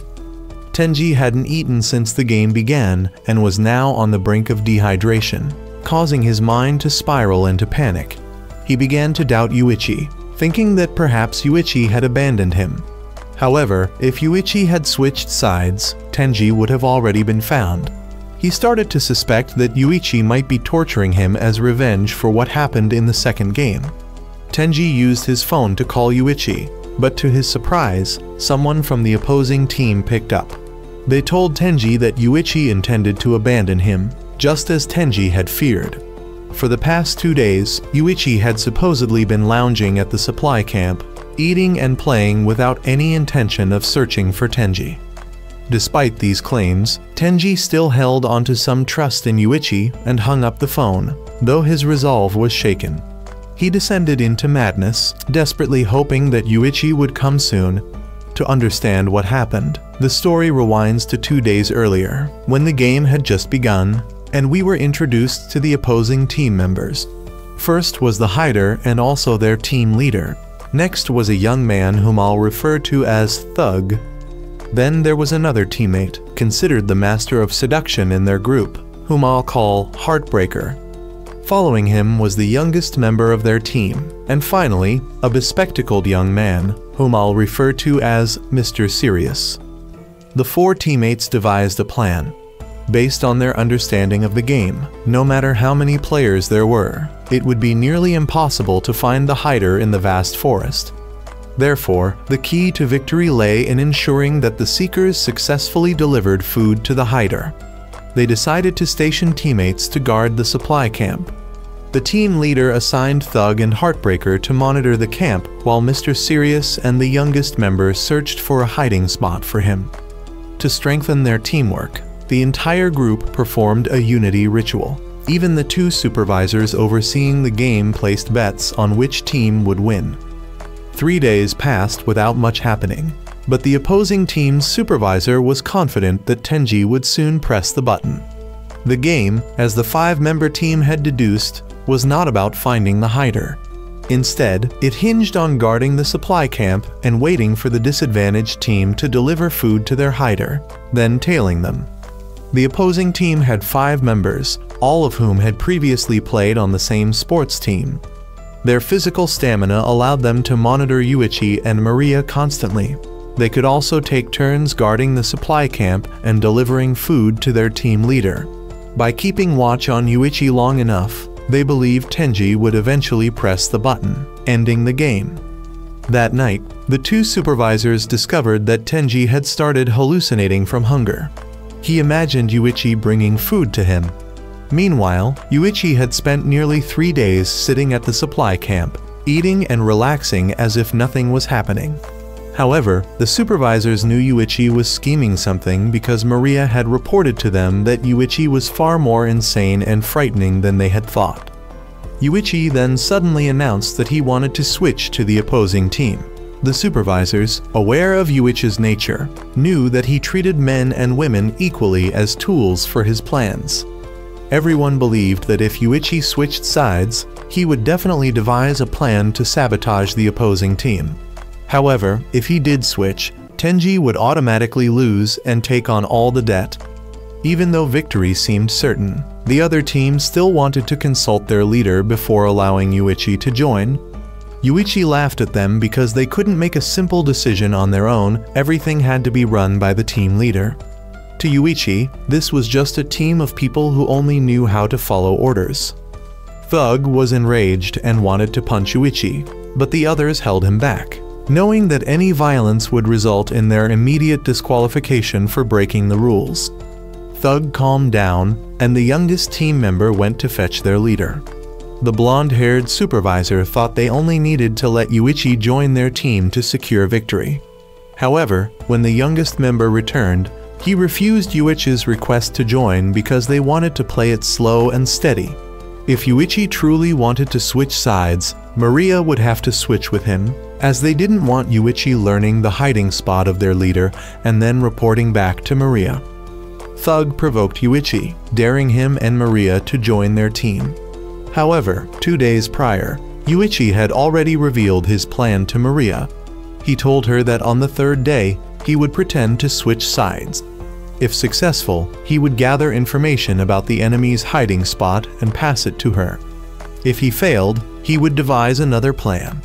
Tenji hadn't eaten since the game began and was now on the brink of dehydration, causing his mind to spiral into panic. He began to doubt Yuichi, thinking that perhaps Yuichi had abandoned him. However, if Yuichi had switched sides, Tenji would have already been found. He started to suspect that Yuichi might be torturing him as revenge for what happened in the second game. Tenji used his phone to call Yuichi, but to his surprise, someone from the opposing team picked up. They told Tenji that Yuichi intended to abandon him, just as Tenji had feared. For the past 2 days, Yuichi had supposedly been lounging at the supply camp, eating and playing without any intention of searching for Tenji. Despite these claims, Tenji still held onto some trust in Yuichi and hung up the phone, though his resolve was shaken. He descended into madness, desperately hoping that Yuichi would come soon. To understand what happened, the story rewinds to 2 days earlier, when the game had just begun, and we were introduced to the opposing team members. First was the hider and also their team leader. Next was a young man whom I'll refer to as Thug. Then there was another teammate, considered the master of seduction in their group, whom I'll call Heartbreaker. Following him was the youngest member of their team, and finally, a bespectacled young man, whom I'll refer to as Mr. Serious. The 4 teammates devised a plan. Based on their understanding of the game, no matter how many players there were, it would be nearly impossible to find the hider in the vast forest. Therefore, the key to victory lay in ensuring that the Seekers successfully delivered food to the hider. They decided to station teammates to guard the supply camp. The team leader assigned Thug and Heartbreaker to monitor the camp while Mr. Serious and the youngest member searched for a hiding spot for him. To strengthen their teamwork, the entire group performed a unity ritual. Even the 2 supervisors overseeing the game placed bets on which team would win. 3 days passed without much happening, but the opposing team's supervisor was confident that Tenji would soon press the button. The game, as the 5-member team had deduced, was not about finding the hider. Instead, it hinged on guarding the supply camp and waiting for the disadvantaged team to deliver food to their hider, then tailing them. The opposing team had 5 members, all of whom had previously played on the same sports team. Their physical stamina allowed them to monitor Yuichi and Maria constantly. They could also take turns guarding the supply camp and delivering food to their team leader. By keeping watch on Yuichi long enough, they believed Tenji would eventually press the button, ending the game. That night, the 2 supervisors discovered that Tenji had started hallucinating from hunger. He imagined Yuichi bringing food to him. Meanwhile, Yuichi had spent nearly 3 days sitting at the supply camp, eating and relaxing as if nothing was happening. However, the supervisors knew Yuichi was scheming something because Maria had reported to them that Yuichi was far more insane and frightening than they had thought. Yuichi then suddenly announced that he wanted to switch to the opposing team. The supervisors, aware of Yuichi's nature, knew that he treated men and women equally as tools for his plans. Everyone believed that if Yuichi switched sides, he would definitely devise a plan to sabotage the opposing team. However, if he did switch, Tenji would automatically lose and take on all the debt. Even though victory seemed certain, the other team still wanted to consult their leader before allowing Yuichi to join. Yuichi laughed at them because they couldn't make a simple decision on their own. Everything had to be run by the team leader. To Yuichi, this was just a team of people who only knew how to follow orders. Thug was enraged and wanted to punch Yuichi, but the others held him back, knowing that any violence would result in their immediate disqualification for breaking the rules. Thug calmed down, and the youngest team member went to fetch their leader. The blonde-haired supervisor thought they only needed to let Yuichi join their team to secure victory. However, when the youngest member returned, he refused Yuichi's request to join because they wanted to play it slow and steady. If Yuichi truly wanted to switch sides, Maria would have to switch with him, as they didn't want Yuichi learning the hiding spot of their leader and then reporting back to Maria. Thug provoked Yuichi, daring him and Maria to join their team. However, 2 days prior, Yuichi had already revealed his plan to Maria. He told her that on the 3rd day, he would pretend to switch sides. If successful, he would gather information about the enemy's hiding spot and pass it to her. If he failed, he would devise another plan.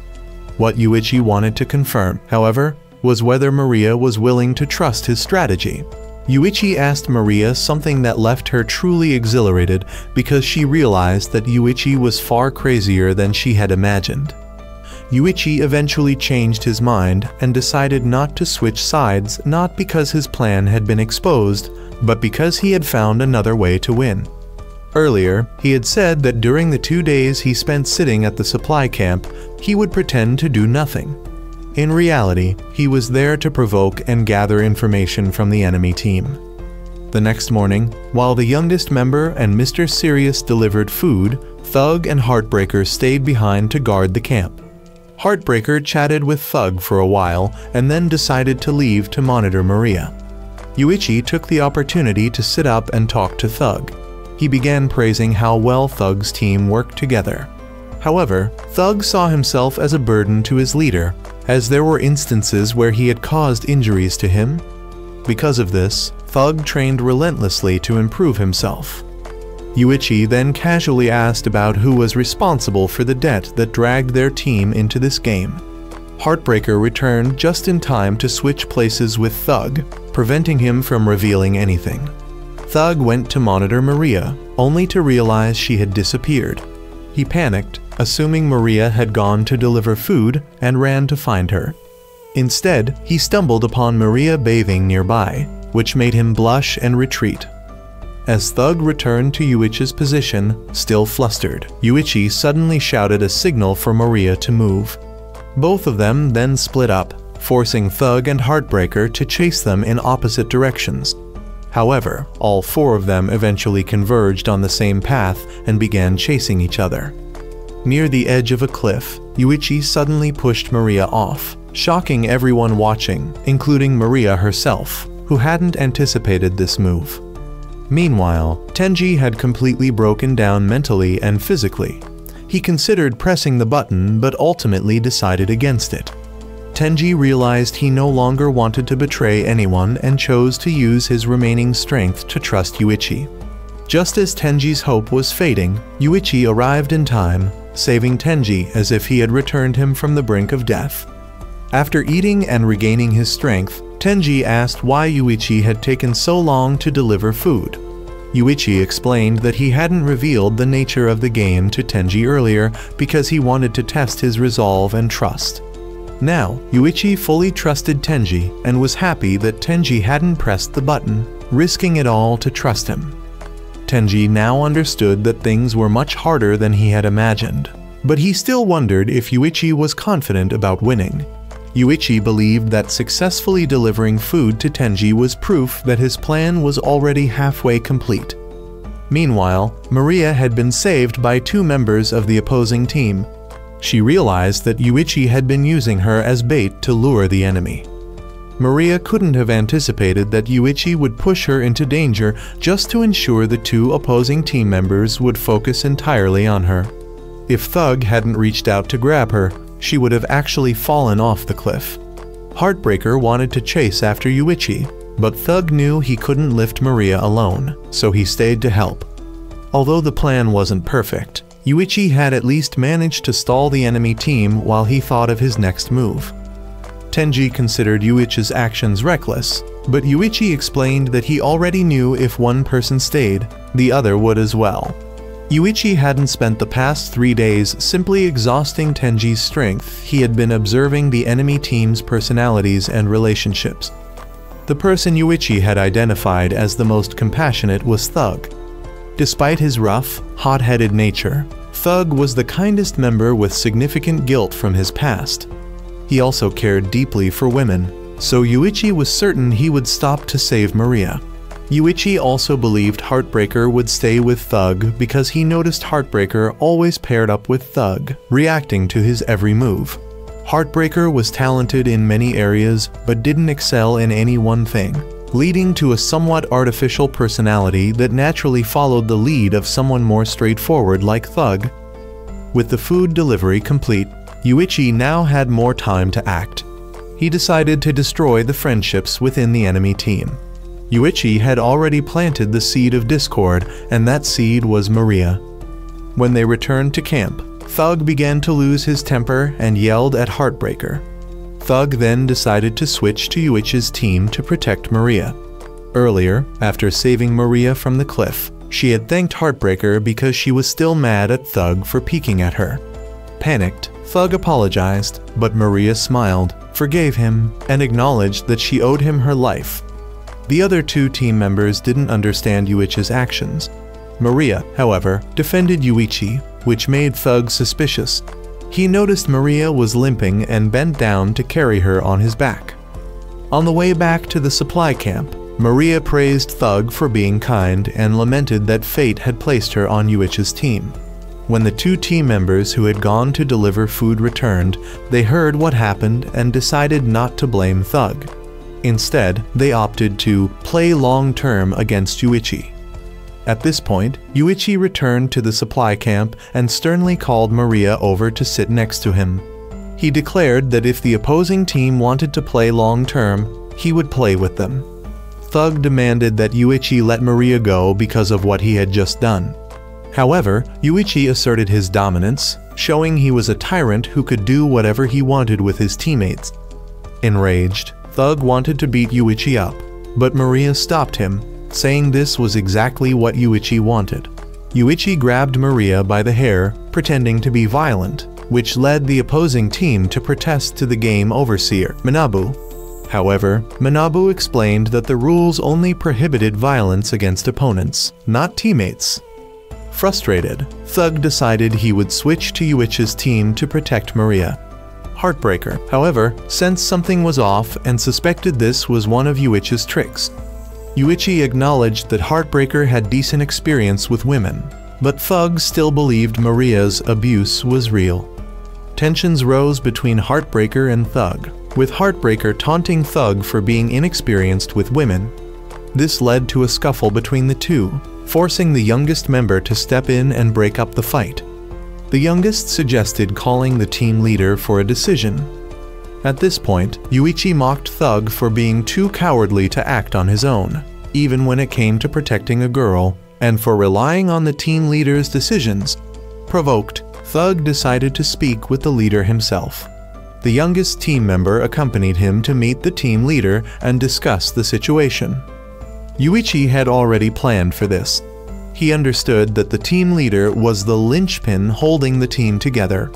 What Yuichi wanted to confirm, however, was whether Maria was willing to trust his strategy. Yuichi asked Maria something that left her truly exhilarated because she realized that Yuichi was far crazier than she had imagined. Yuichi eventually changed his mind and decided not to switch sides, not because his plan had been exposed, but because he had found another way to win. Earlier, he had said that during the 2 days he spent sitting at the supply camp, he would pretend to do nothing. In reality, he was there to provoke and gather information from the enemy team. The next morning, while the youngest member and Mr. Sirius delivered food, Thug and Heartbreaker stayed behind to guard the camp. Heartbreaker chatted with Thug for a while and then decided to leave to monitor Maria. Yuichi took the opportunity to sit up and talk to Thug. He began praising how well Thug's team worked together. However, Thug saw himself as a burden to his leader, as there were instances where he had caused injuries to him. Because of this, Thug trained relentlessly to improve himself. Yuichi then casually asked about who was responsible for the debt that dragged their team into this game. Heartbreaker returned just in time to switch places with Thug, preventing him from revealing anything. Thug went to monitor Maria, only to realize she had disappeared. He panicked, assuming Maria had gone to deliver food, and ran to find her. Instead, he stumbled upon Maria bathing nearby, which made him blush and retreat. As Thug returned to Yuichi's position, still flustered, Yuichi suddenly shouted a signal for Maria to move. Both of them then split up, forcing Thug and Heartbreaker to chase them in opposite directions. However, all 4 of them eventually converged on the same path and began chasing each other. Near the edge of a cliff, Yuichi suddenly pushed Maria off, shocking everyone watching, including Maria herself, who hadn't anticipated this move. Meanwhile, Tenji had completely broken down mentally and physically. He considered pressing the button but ultimately decided against it. Tenji realized he no longer wanted to betray anyone and chose to use his remaining strength to trust Yuichi. Just as Tenji's hope was fading, Yuichi arrived in time, saving Tenji as if he had returned him from the brink of death. After eating and regaining his strength, Tenji asked why Yuichi had taken so long to deliver food. Yuichi explained that he hadn't revealed the nature of the game to Tenji earlier because he wanted to test his resolve and trust. Now, Yuichi fully trusted Tenji and was happy that Tenji hadn't pressed the button, risking it all to trust him. Tenji now understood that things were much harder than he had imagined, but he still wondered if Yuichi was confident about winning. Yuichi believed that successfully delivering food to Tenji was proof that his plan was already halfway complete. Meanwhile, Maria had been saved by 2 members of the opposing team. She realized that Yuichi had been using her as bait to lure the enemy. Maria couldn't have anticipated that Yuichi would push her into danger just to ensure the 2 opposing team members would focus entirely on her. If Thug hadn't reached out to grab her, she would have actually fallen off the cliff. Heartbreaker wanted to chase after Yuichi, but Thug knew he couldn't lift Maria alone, so he stayed to help. Although the plan wasn't perfect, Yuichi had at least managed to stall the enemy team while he thought of his next move. Tenji considered Yuichi's actions reckless, but Yuichi explained that he already knew if one person stayed, the other would as well. Yuichi hadn't spent the past 3 days simply exhausting Tenji's strength. He had been observing the enemy team's personalities and relationships. The person Yuichi had identified as the most compassionate was Thug. Despite his rough, hot-headed nature, Thug was the kindest member with significant guilt from his past. He also cared deeply for women, so Yuichi was certain he would stop to save Maria. Yuichi also believed Heartbreaker would stay with Thug because he noticed Heartbreaker always paired up with Thug, reacting to his every move. Heartbreaker was talented in many areas but didn't excel in any one thing, leading to a somewhat artificial personality that naturally followed the lead of someone more straightforward like Thug. With the food delivery complete, Yuichi now had more time to act. He decided to destroy the friendships within the enemy team. Yuichi had already planted the seed of discord, and that seed was Maria. When they returned to camp, Thug began to lose his temper and yelled at Heartbreaker. Thug then decided to switch to Yuichi's team to protect Maria. Earlier, after saving Maria from the cliff, she had thanked Heartbreaker because she was still mad at Thug for peeking at her. Panicked, Thug apologized, but Maria smiled, forgave him, and acknowledged that she owed him her life. The other two team members didn't understand Yuichi's actions. Maria, however, defended Yuichi, which made Thug suspicious. He noticed Maria was limping and bent down to carry her on his back. On the way back to the supply camp, Maria praised Thug for being kind and lamented that fate had placed her on Yuichi's team. When the two team members who had gone to deliver food returned, they heard what happened and decided not to blame Thug. Instead, they opted to play long-term against Yuichi. At this point, Yuichi returned to the supply camp and sternly called Maria over to sit next to him. He declared that if the opposing team wanted to play long-term, he would play with them. Thug demanded that Yuichi let Maria go because of what he had just done. However, Yuichi asserted his dominance, showing he was a tyrant who could do whatever he wanted with his teammates. Enraged, Thug wanted to beat Yuichi up, but Maria stopped him, saying this was exactly what Yuichi wanted. Yuichi grabbed Maria by the hair, pretending to be violent, which led the opposing team to protest to the game overseer, Manabu. However, Manabu explained that the rules only prohibited violence against opponents, not teammates. Frustrated, Thug decided he would switch to Yuichi's team to protect Maria. Heartbreaker, however, sensed something was off and suspected this was one of Yuichi's tricks. Yuichi acknowledged that Heartbreaker had decent experience with women, but Thug still believed Maria's abuse was real. Tensions rose between Heartbreaker and Thug, with Heartbreaker taunting Thug for being inexperienced with women. This led to a scuffle between the two, forcing the youngest member to step in and break up the fight. The youngest suggested calling the team leader for a decision. At this point, Yuichi mocked Thug for being too cowardly to act on his own, even when it came to protecting a girl, and for relying on the team leader's decisions. Provoked, Thug decided to speak with the leader himself. The youngest team member accompanied him to meet the team leader and discuss the situation. Yuichi had already planned for this. He understood that the team leader was the linchpin holding the team together.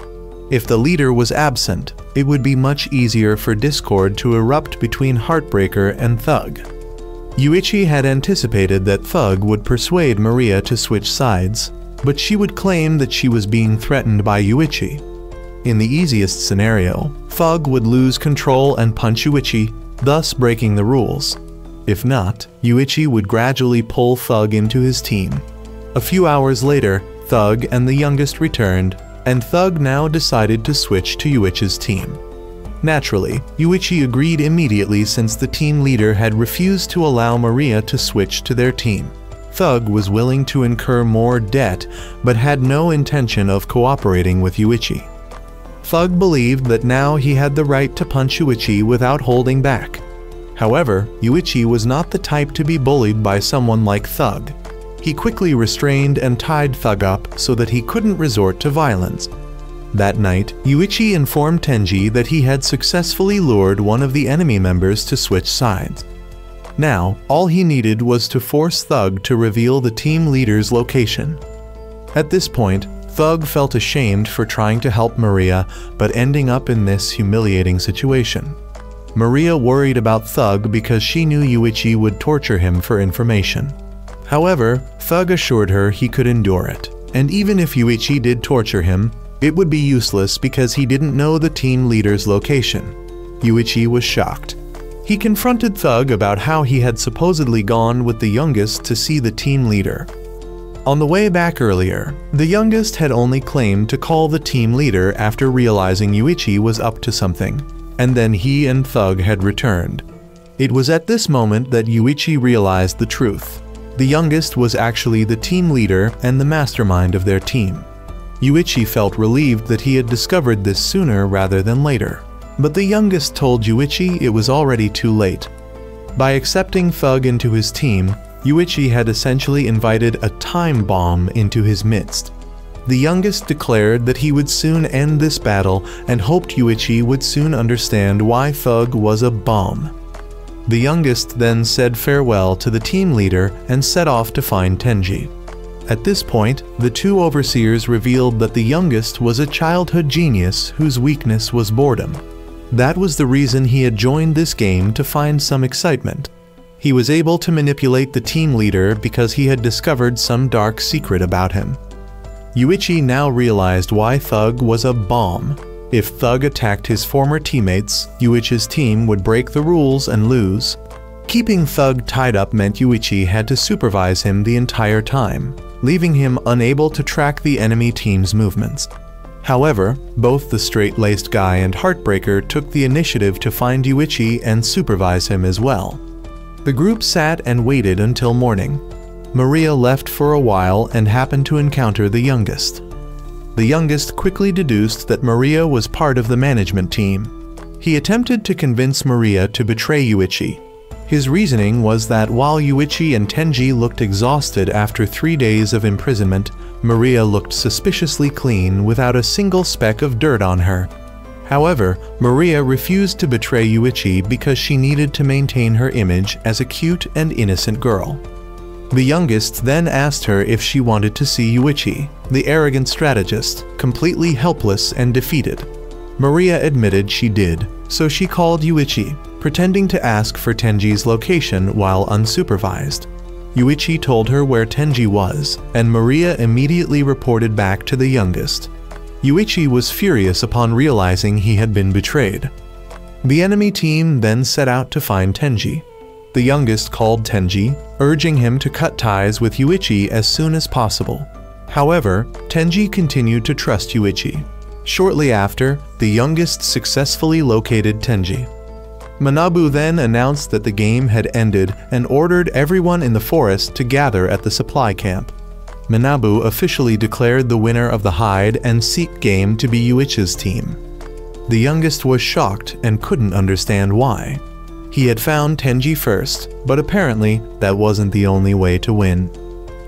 If the leader was absent, it would be much easier for discord to erupt between Heartbreaker and Thug. Yuichi had anticipated that Thug would persuade Maria to switch sides, but she would claim that she was being threatened by Yuichi. In the easiest scenario, Thug would lose control and punch Yuichi, thus breaking the rules. If not, Yuichi would gradually pull Thug into his team. A few hours later, Thug and the youngest returned, and Thug now decided to switch to Yuichi's team. Naturally, Yuichi agreed immediately since the team leader had refused to allow Maria to switch to their team. Thug was willing to incur more debt, but had no intention of cooperating with Yuichi. Thug believed that now he had the right to punch Yuichi without holding back. However, Yuichi was not the type to be bullied by someone like Thug. He quickly restrained and tied Thug up so that he couldn't resort to violence. That night, Yuichi informed Tenji that he had successfully lured one of the enemy members to switch sides. Now, all he needed was to force Thug to reveal the team leader's location. At this point, Thug felt ashamed for trying to help Maria, but ending up in this humiliating situation. Maria worried about Thug because she knew Yuichi would torture him for information. However, Thug assured her he could endure it, and even if Yuichi did torture him, it would be useless because he didn't know the team leader's location. Yuichi was shocked. He confronted Thug about how he had supposedly gone with the youngest to see the team leader. On the way back earlier, the youngest had only claimed to call the team leader after realizing Yuichi was up to something, and then he and Thug had returned. It was at this moment that Yuichi realized the truth. The youngest was actually the team leader and the mastermind of their team. Yuichi felt relieved that he had discovered this sooner rather than later. But the youngest told Yuichi it was already too late. By accepting Thug into his team, Yuichi had essentially invited a time bomb into his midst. the youngest declared that he would soon end this battle and hoped Yuichi would soon understand why Thug was a bomb. The youngest then said farewell to the team leader and set off to find Tenji. At this point, the two overseers revealed that the youngest was a childhood genius whose weakness was boredom. That was the reason he had joined this game, to find some excitement. He was able to manipulate the team leader because he had discovered some dark secret about him. Yuichi now realized why Thug was a bomb. If Thug attacked his former teammates, Yuichi's team would break the rules and lose. Keeping Thug tied up meant Yuichi had to supervise him the entire time, leaving him unable to track the enemy team's movements. However, both the straight-laced guy and Heartbreaker took the initiative to find Yuichi and supervise him as well. The group sat and waited until morning. Maria left for a while and happened to encounter the youngest. The youngest quickly deduced that Maria was part of the management team. He attempted to convince Maria to betray Yuichi. His reasoning was that while Yuichi and Tenji looked exhausted after 3 days of imprisonment, Maria looked suspiciously clean without a single speck of dirt on her. However, Maria refused to betray Yuichi because she needed to maintain her image as a cute and innocent girl. The youngest then asked her if she wanted to see Yuichi, the arrogant strategist, completely helpless and defeated. Maria admitted she did, so she called Yuichi, pretending to ask for Tenji's location while unsupervised. Yuichi told her where Tenji was, and Maria immediately reported back to the youngest. Yuichi was furious upon realizing he had been betrayed. The enemy team then set out to find Tenji. The youngest called Tenji, urging him to cut ties with Yuichi as soon as possible. However, Tenji continued to trust Yuichi. Shortly after, the youngest successfully located Tenji. Manabu then announced that the game had ended and ordered everyone in the forest to gather at the supply camp. Manabu officially declared the winner of the hide and seek game to be Yuichi's team. The youngest was shocked and couldn't understand why. He had found Tenji first, but apparently that wasn't the only way to win.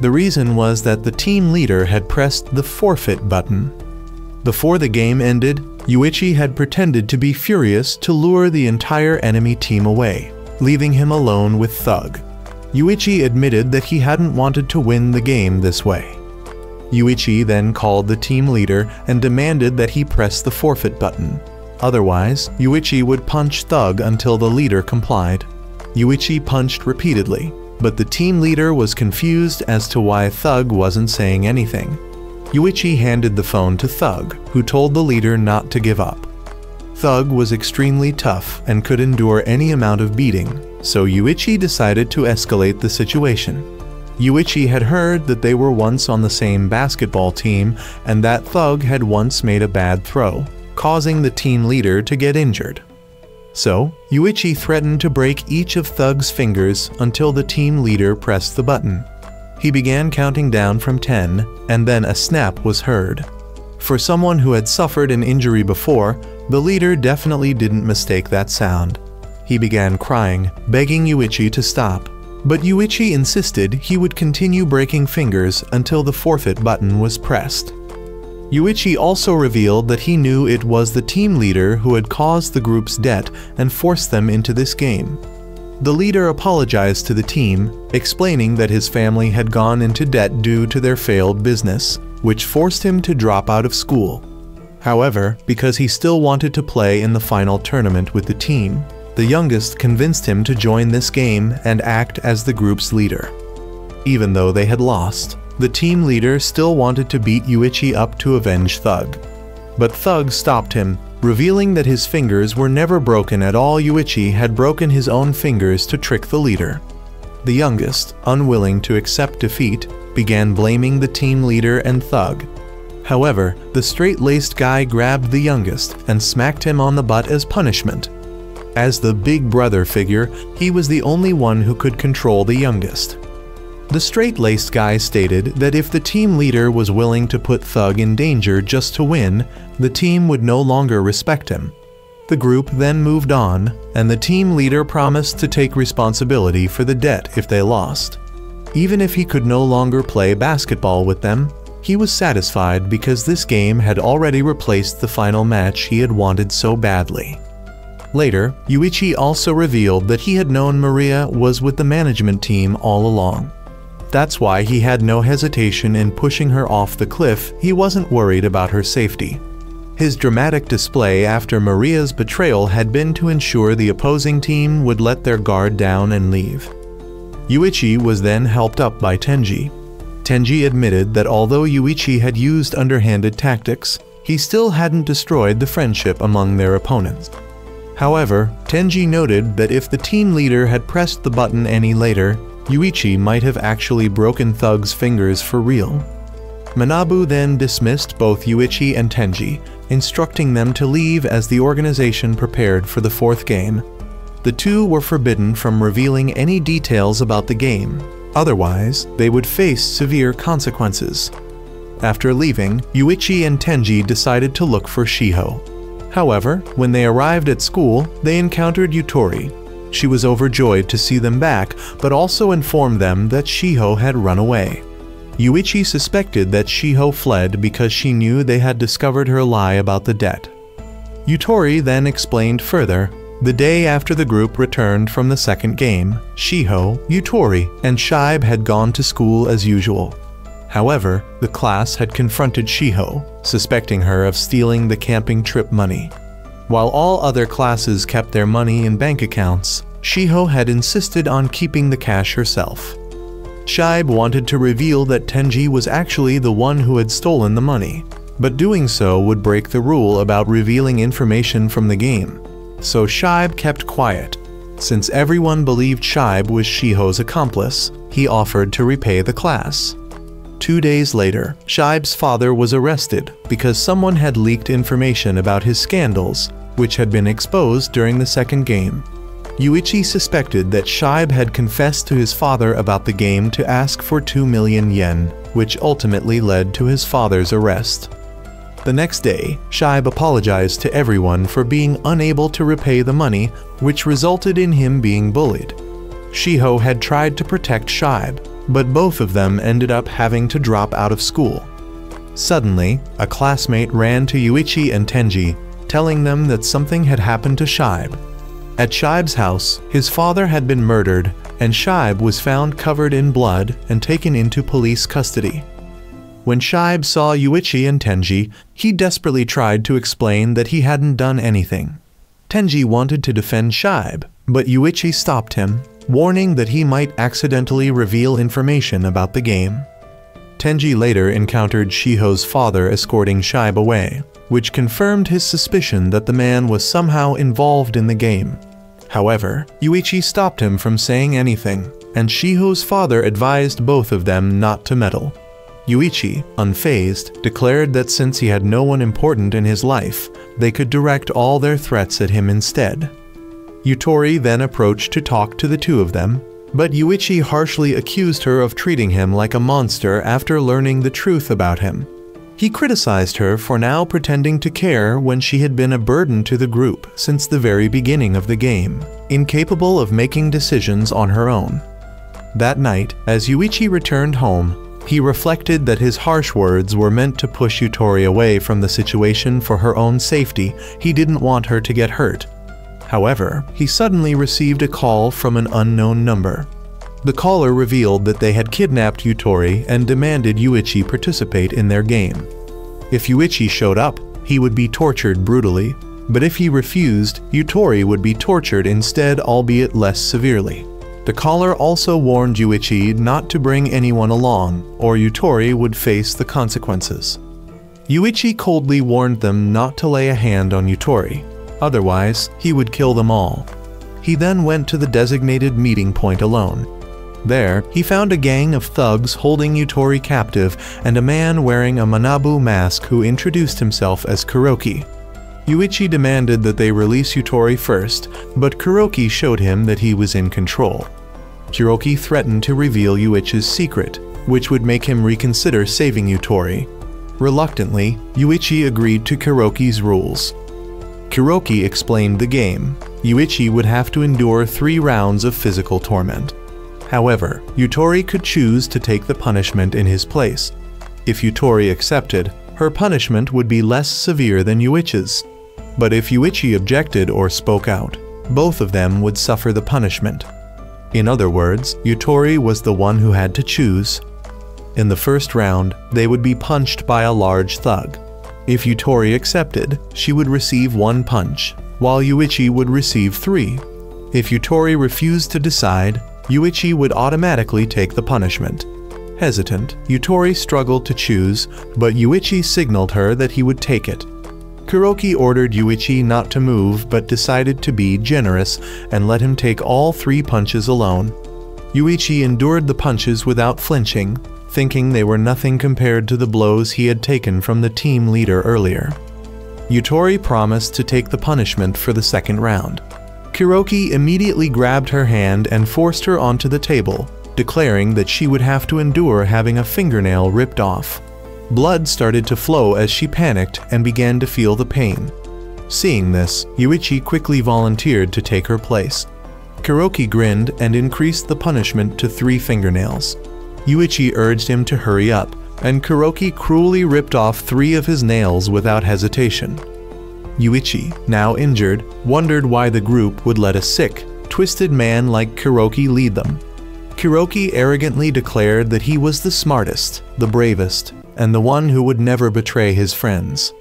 The reason was that the team leader had pressed the forfeit button. Before the game ended, Yuichi had pretended to be furious to lure the entire enemy team away, leaving him alone with Thug. Yuichi admitted that he hadn't wanted to win the game this way. Yuichi then called the team leader and demanded that he press the forfeit button. Otherwise, Yuichi would punch Thug until the leader complied. Yuichi punched repeatedly, but the team leader was confused as to why Thug wasn't saying anything. Yuichi handed the phone to Thug, who told the leader not to give up. Thug was extremely tough and could endure any amount of beating, so Yuichi decided to escalate the situation. Yuichi had heard that they were once on the same basketball team and that Thug had once made a bad throw, causing the team leader to get injured. So, Yuichi threatened to break each of Thug's fingers until the team leader pressed the button. He began counting down from 10, and then a snap was heard. For someone who had suffered an injury before, the leader definitely didn't mistake that sound. He began crying, begging Yuichi to stop. But Yuichi insisted he would continue breaking fingers until the forfeit button was pressed. Yuichi also revealed that he knew it was the team leader who had caused the group's debt and forced them into this game. The leader apologized to the team, explaining that his family had gone into debt due to their failed business, which forced him to drop out of school. However, because he still wanted to play in the final tournament with the team, the youngest convinced him to join this game and act as the group's leader. Even though they had lost, the team leader still wanted to beat Yuichi up to avenge Thug. But Thug stopped him, revealing that his fingers were never broken at all. Yuichi had broken his own fingers to trick the leader. The youngest, unwilling to accept defeat, began blaming the team leader and Thug. However, the straight-laced guy grabbed the youngest and smacked him on the butt as punishment. As the big brother figure, he was the only one who could control the youngest. The straight-laced guy stated that if the team leader was willing to put Thug in danger just to win, the team would no longer respect him. The group then moved on, and the team leader promised to take responsibility for the debt if they lost. Even if he could no longer play basketball with them, he was satisfied because this game had already replaced the final match he had wanted so badly. Later, Yuichi also revealed that he had known Maria was with the management team all along. That's why he had no hesitation in pushing her off the cliff. He wasn't worried about her safety. His dramatic display after Maria's betrayal had been to ensure the opposing team would let their guard down and leave. Yuichi was then helped up by Tenji. Tenji admitted that although Yuichi had used underhanded tactics, he still hadn't destroyed the friendship among their opponents. However, Tenji noted that if the team leader had pressed the button any later, Yuichi might have actually broken Thug's fingers for real. Manabu then dismissed both Yuichi and Tenji, instructing them to leave as the organization prepared for the fourth game. The two were forbidden from revealing any details about the game, otherwise they would face severe consequences. After leaving, Yuichi and Tenji decided to look for Shiho. However, when they arrived at school, they encountered Yutori. She was overjoyed to see them back, but also informed them that Shiho had run away. Yuichi suspected that Shiho fled because she knew they had discovered her lie about the debt. Yutori then explained further. The day after the group returned from the second game, Shiho, Yutori, and Shibe had gone to school as usual. However, the class had confronted Shiho, suspecting her of stealing the camping trip money. While all other classes kept their money in bank accounts, Shiho had insisted on keeping the cash herself. Shibe wanted to reveal that Tenji was actually the one who had stolen the money, but doing so would break the rule about revealing information from the game. So Shibe kept quiet. Since everyone believed Shibe was Shiho's accomplice, he offered to repay the class. 2 days later, Shibe's father was arrested because someone had leaked information about his scandals, which had been exposed during the second game. Yuichi suspected that Shibe had confessed to his father about the game to ask for 2 million yen, which ultimately led to his father's arrest. The next day, Shibe apologized to everyone for being unable to repay the money, which resulted in him being bullied. Shiho had tried to protect Shibe, but both of them ended up having to drop out of school. Suddenly, a classmate ran to Yuichi and Tenji, telling them that something had happened to Shibe. At Shibe's house, his father had been murdered, and Shibe was found covered in blood and taken into police custody. When Shibe saw Yuichi and Tenji, he desperately tried to explain that he hadn't done anything. Tenji wanted to defend Shibe, but Yuichi stopped him, warning that he might accidentally reveal information about the game. Tenji later encountered Shiho's father escorting Shibe away, which confirmed his suspicion that the man was somehow involved in the game. However, Yuichi stopped him from saying anything, and Shiho's father advised both of them not to meddle. Yuichi, unfazed, declared that since he had no one important in his life, they could direct all their threats at him instead. Yutori then approached to talk to the two of them, but Yuichi harshly accused her of treating him like a monster after learning the truth about him. He criticized her for now pretending to care when she had been a burden to the group since the very beginning of the game, incapable of making decisions on her own. That night, as Yuichi returned home, he reflected that his harsh words were meant to push Yutori away from the situation for her own safety. He didn't want her to get hurt. However, he suddenly received a call from an unknown number. The caller revealed that they had kidnapped Yutori and demanded Yuichi participate in their game. If Yuichi showed up, he would be tortured brutally, but if he refused, Yutori would be tortured instead, albeit less severely. The caller also warned Yuichi not to bring anyone along, or Yutori would face the consequences. Yuichi coldly warned them not to lay a hand on Yutori, otherwise he would kill them all. He then went to the designated meeting point alone. There, he found a gang of thugs holding Yutori captive and a man wearing a Manabu mask who introduced himself as Kuroki. Yuichi demanded that they release Yutori first, but Kuroki showed him that he was in control. Kuroki threatened to reveal Yuichi's secret, which would make him reconsider saving Yutori. Reluctantly, Yuichi agreed to Kuroki's rules. Kuroki explained the game. Yuichi would have to endure 3 rounds of physical torment. However, Yutori could choose to take the punishment in his place. If Yutori accepted, her punishment would be less severe than Yuichi's. But if Yuichi objected or spoke out, both of them would suffer the punishment. In other words, Yutori was the one who had to choose. In the first round, they would be punched by a large thug. If Yutori accepted, she would receive 1 punch, while Yuichi would receive 3. If Yutori refused to decide, Yuichi would automatically take the punishment. Hesitant, Yutori struggled to choose, but Yuichi signaled her that he would take it. Kuroki ordered Yuichi not to move but decided to be generous and let him take all 3 punches alone. Yuichi endured the punches without flinching, thinking they were nothing compared to the blows he had taken from the team leader earlier. Yutori promised to take the punishment for the second round. Kuroki immediately grabbed her hand and forced her onto the table, declaring that she would have to endure having a fingernail ripped off. Blood started to flow as she panicked and began to feel the pain. Seeing this, Yuichi quickly volunteered to take her place. Kuroki grinned and increased the punishment to 3 fingernails. Yuichi urged him to hurry up, and Kuroki cruelly ripped off 3 of his nails without hesitation. Yuichi, now injured, wondered why the group would let a sick, twisted man like Kuroki lead them. Kuroki arrogantly declared that he was the smartest, the bravest, and the one who would never betray his friends.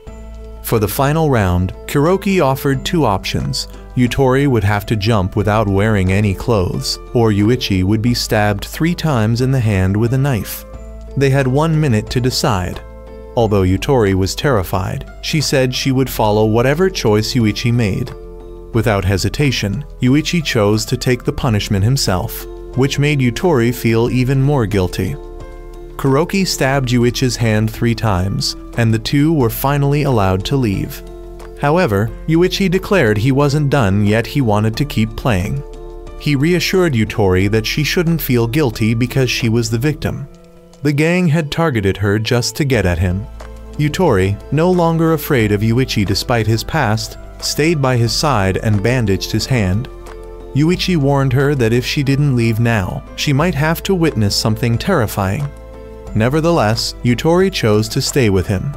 For the final round, Kuroki offered 2 options. Yutori would have to jump without wearing any clothes, or Yuichi would be stabbed 3 times in the hand with a knife. They had 1 minute to decide. Although Yutori was terrified, she said she would follow whatever choice Yuichi made. Without hesitation, Yuichi chose to take the punishment himself, which made Yutori feel even more guilty. Kuroki stabbed Yuichi's hand 3 times, and the 2 were finally allowed to leave. However, Yuichi declared he wasn't done yet, he wanted to keep playing. He reassured Yutori that she shouldn't feel guilty because she was the victim. The gang had targeted her just to get at him. Yutori, no longer afraid of Yuichi despite his past, stayed by his side and bandaged his hand. Yuichi warned her that if she didn't leave now, she might have to witness something terrifying. Nevertheless, Yutori chose to stay with him.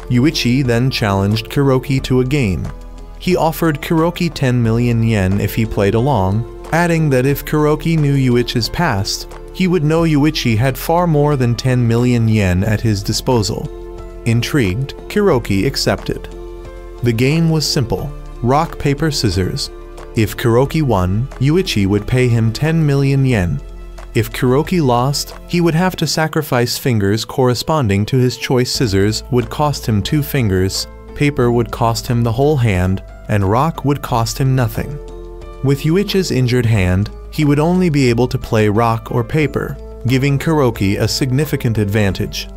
Yuichi then challenged Kuroki to a game. He offered Kuroki 10 million yen if he played along, adding that if Kuroki knew Yuichi's past, he would know Yuichi had far more than 10 million yen at his disposal. Intrigued, Kuroki accepted. The game was simple: rock, paper, scissors. If Kuroki won, Yuichi would pay him 10 million yen. If Kuroki lost, he would have to sacrifice fingers corresponding to his choice. Scissors would cost him 2 fingers, paper would cost him the whole hand, and rock would cost him nothing. With Yuichi's injured hand, he would only be able to play rock or paper, giving Kuroki a significant advantage.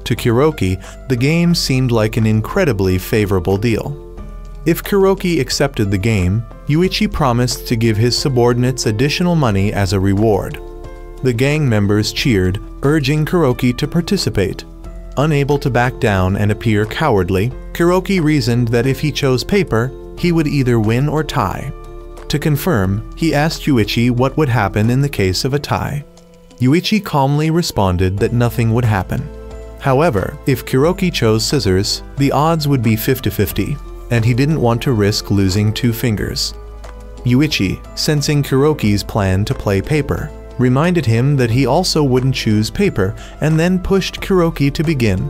To Kuroki, the game seemed like an incredibly favorable deal. If Kuroki accepted the game, Yuichi promised to give his subordinates additional money as a reward. The gang members cheered, urging Kuroki to participate. Unable to back down and appear cowardly, Kuroki reasoned that if he chose paper, he would either win or tie. To confirm, he asked Yuichi what would happen in the case of a tie. Yuichi calmly responded that nothing would happen. However, if Kuroki chose scissors, the odds would be 50-50, and he didn't want to risk losing 2 fingers. Yuichi, sensing Kuroki's plan to play paper, reminded him that he also wouldn't choose paper and then pushed Kuroki to begin.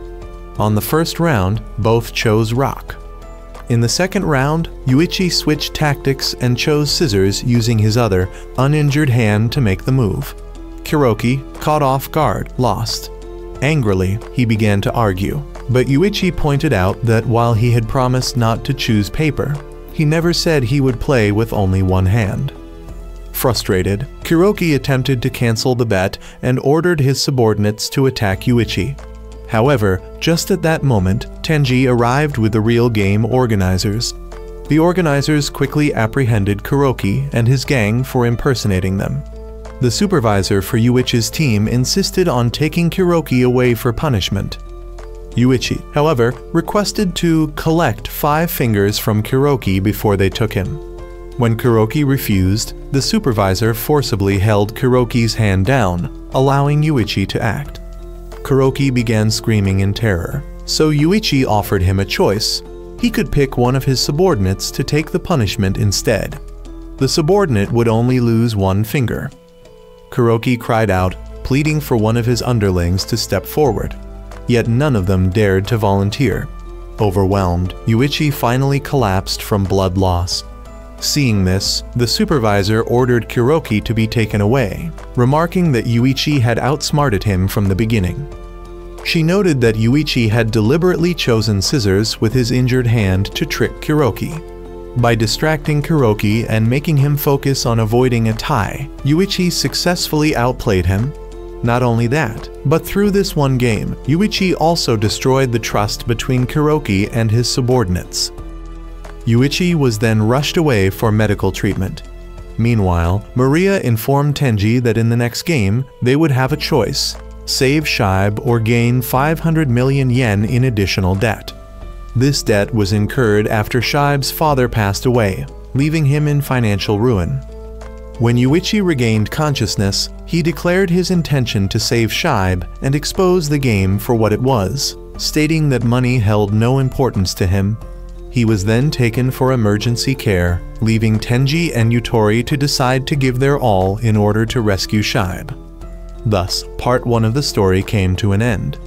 On the first round, both chose rock. In the second round, Yuichi switched tactics and chose scissors using his other, uninjured hand to make the move. Kuroki, caught off guard, lost. Angrily, he began to argue, but Yuichi pointed out that while he had promised not to choose paper, he never said he would play with only 1 hand. Frustrated, Kuroki attempted to cancel the bet and ordered his subordinates to attack Yuichi. However, just at that moment, Tenji arrived with the real game organizers. The organizers quickly apprehended Kuroki and his gang for impersonating them. The supervisor for Yuichi's team insisted on taking Kuroki away for punishment. Yuichi, however, requested to collect 5 fingers from Kuroki before they took him. When Kuroki refused, the supervisor forcibly held Kuroki's hand down, allowing Yuichi to act. Kuroki began screaming in terror. So Yuichi offered him a choice. He could pick one of his subordinates to take the punishment instead. The subordinate would only lose one finger. Kuroki cried out, pleading for one of his underlings to step forward. Yet none of them dared to volunteer. Overwhelmed, Yuichi finally collapsed from blood loss. Seeing this, the supervisor ordered Kuroki to be taken away, remarking that Yuichi had outsmarted him from the beginning. She noted that Yuichi had deliberately chosen scissors with his injured hand to trick Kuroki. By distracting Kuroki and making him focus on avoiding a tie, Yuichi successfully outplayed him. Not only that, but through this one game, Yuichi also destroyed the trust between Kuroki and his subordinates. Yuichi was then rushed away for medical treatment. Meanwhile, Maria informed Tenji that in the next game, they would have a choice: save Shibe or gain 500 million yen in additional debt. This debt was incurred after Shibe's father passed away, leaving him in financial ruin. When Yuichi regained consciousness, he declared his intention to save Shibe and expose the game for what it was, stating that money held no importance to him. He was then taken for emergency care, leaving Tenji and Yutori to decide to give their all in order to rescue Shibe. Thus, part 1 of the story came to an end.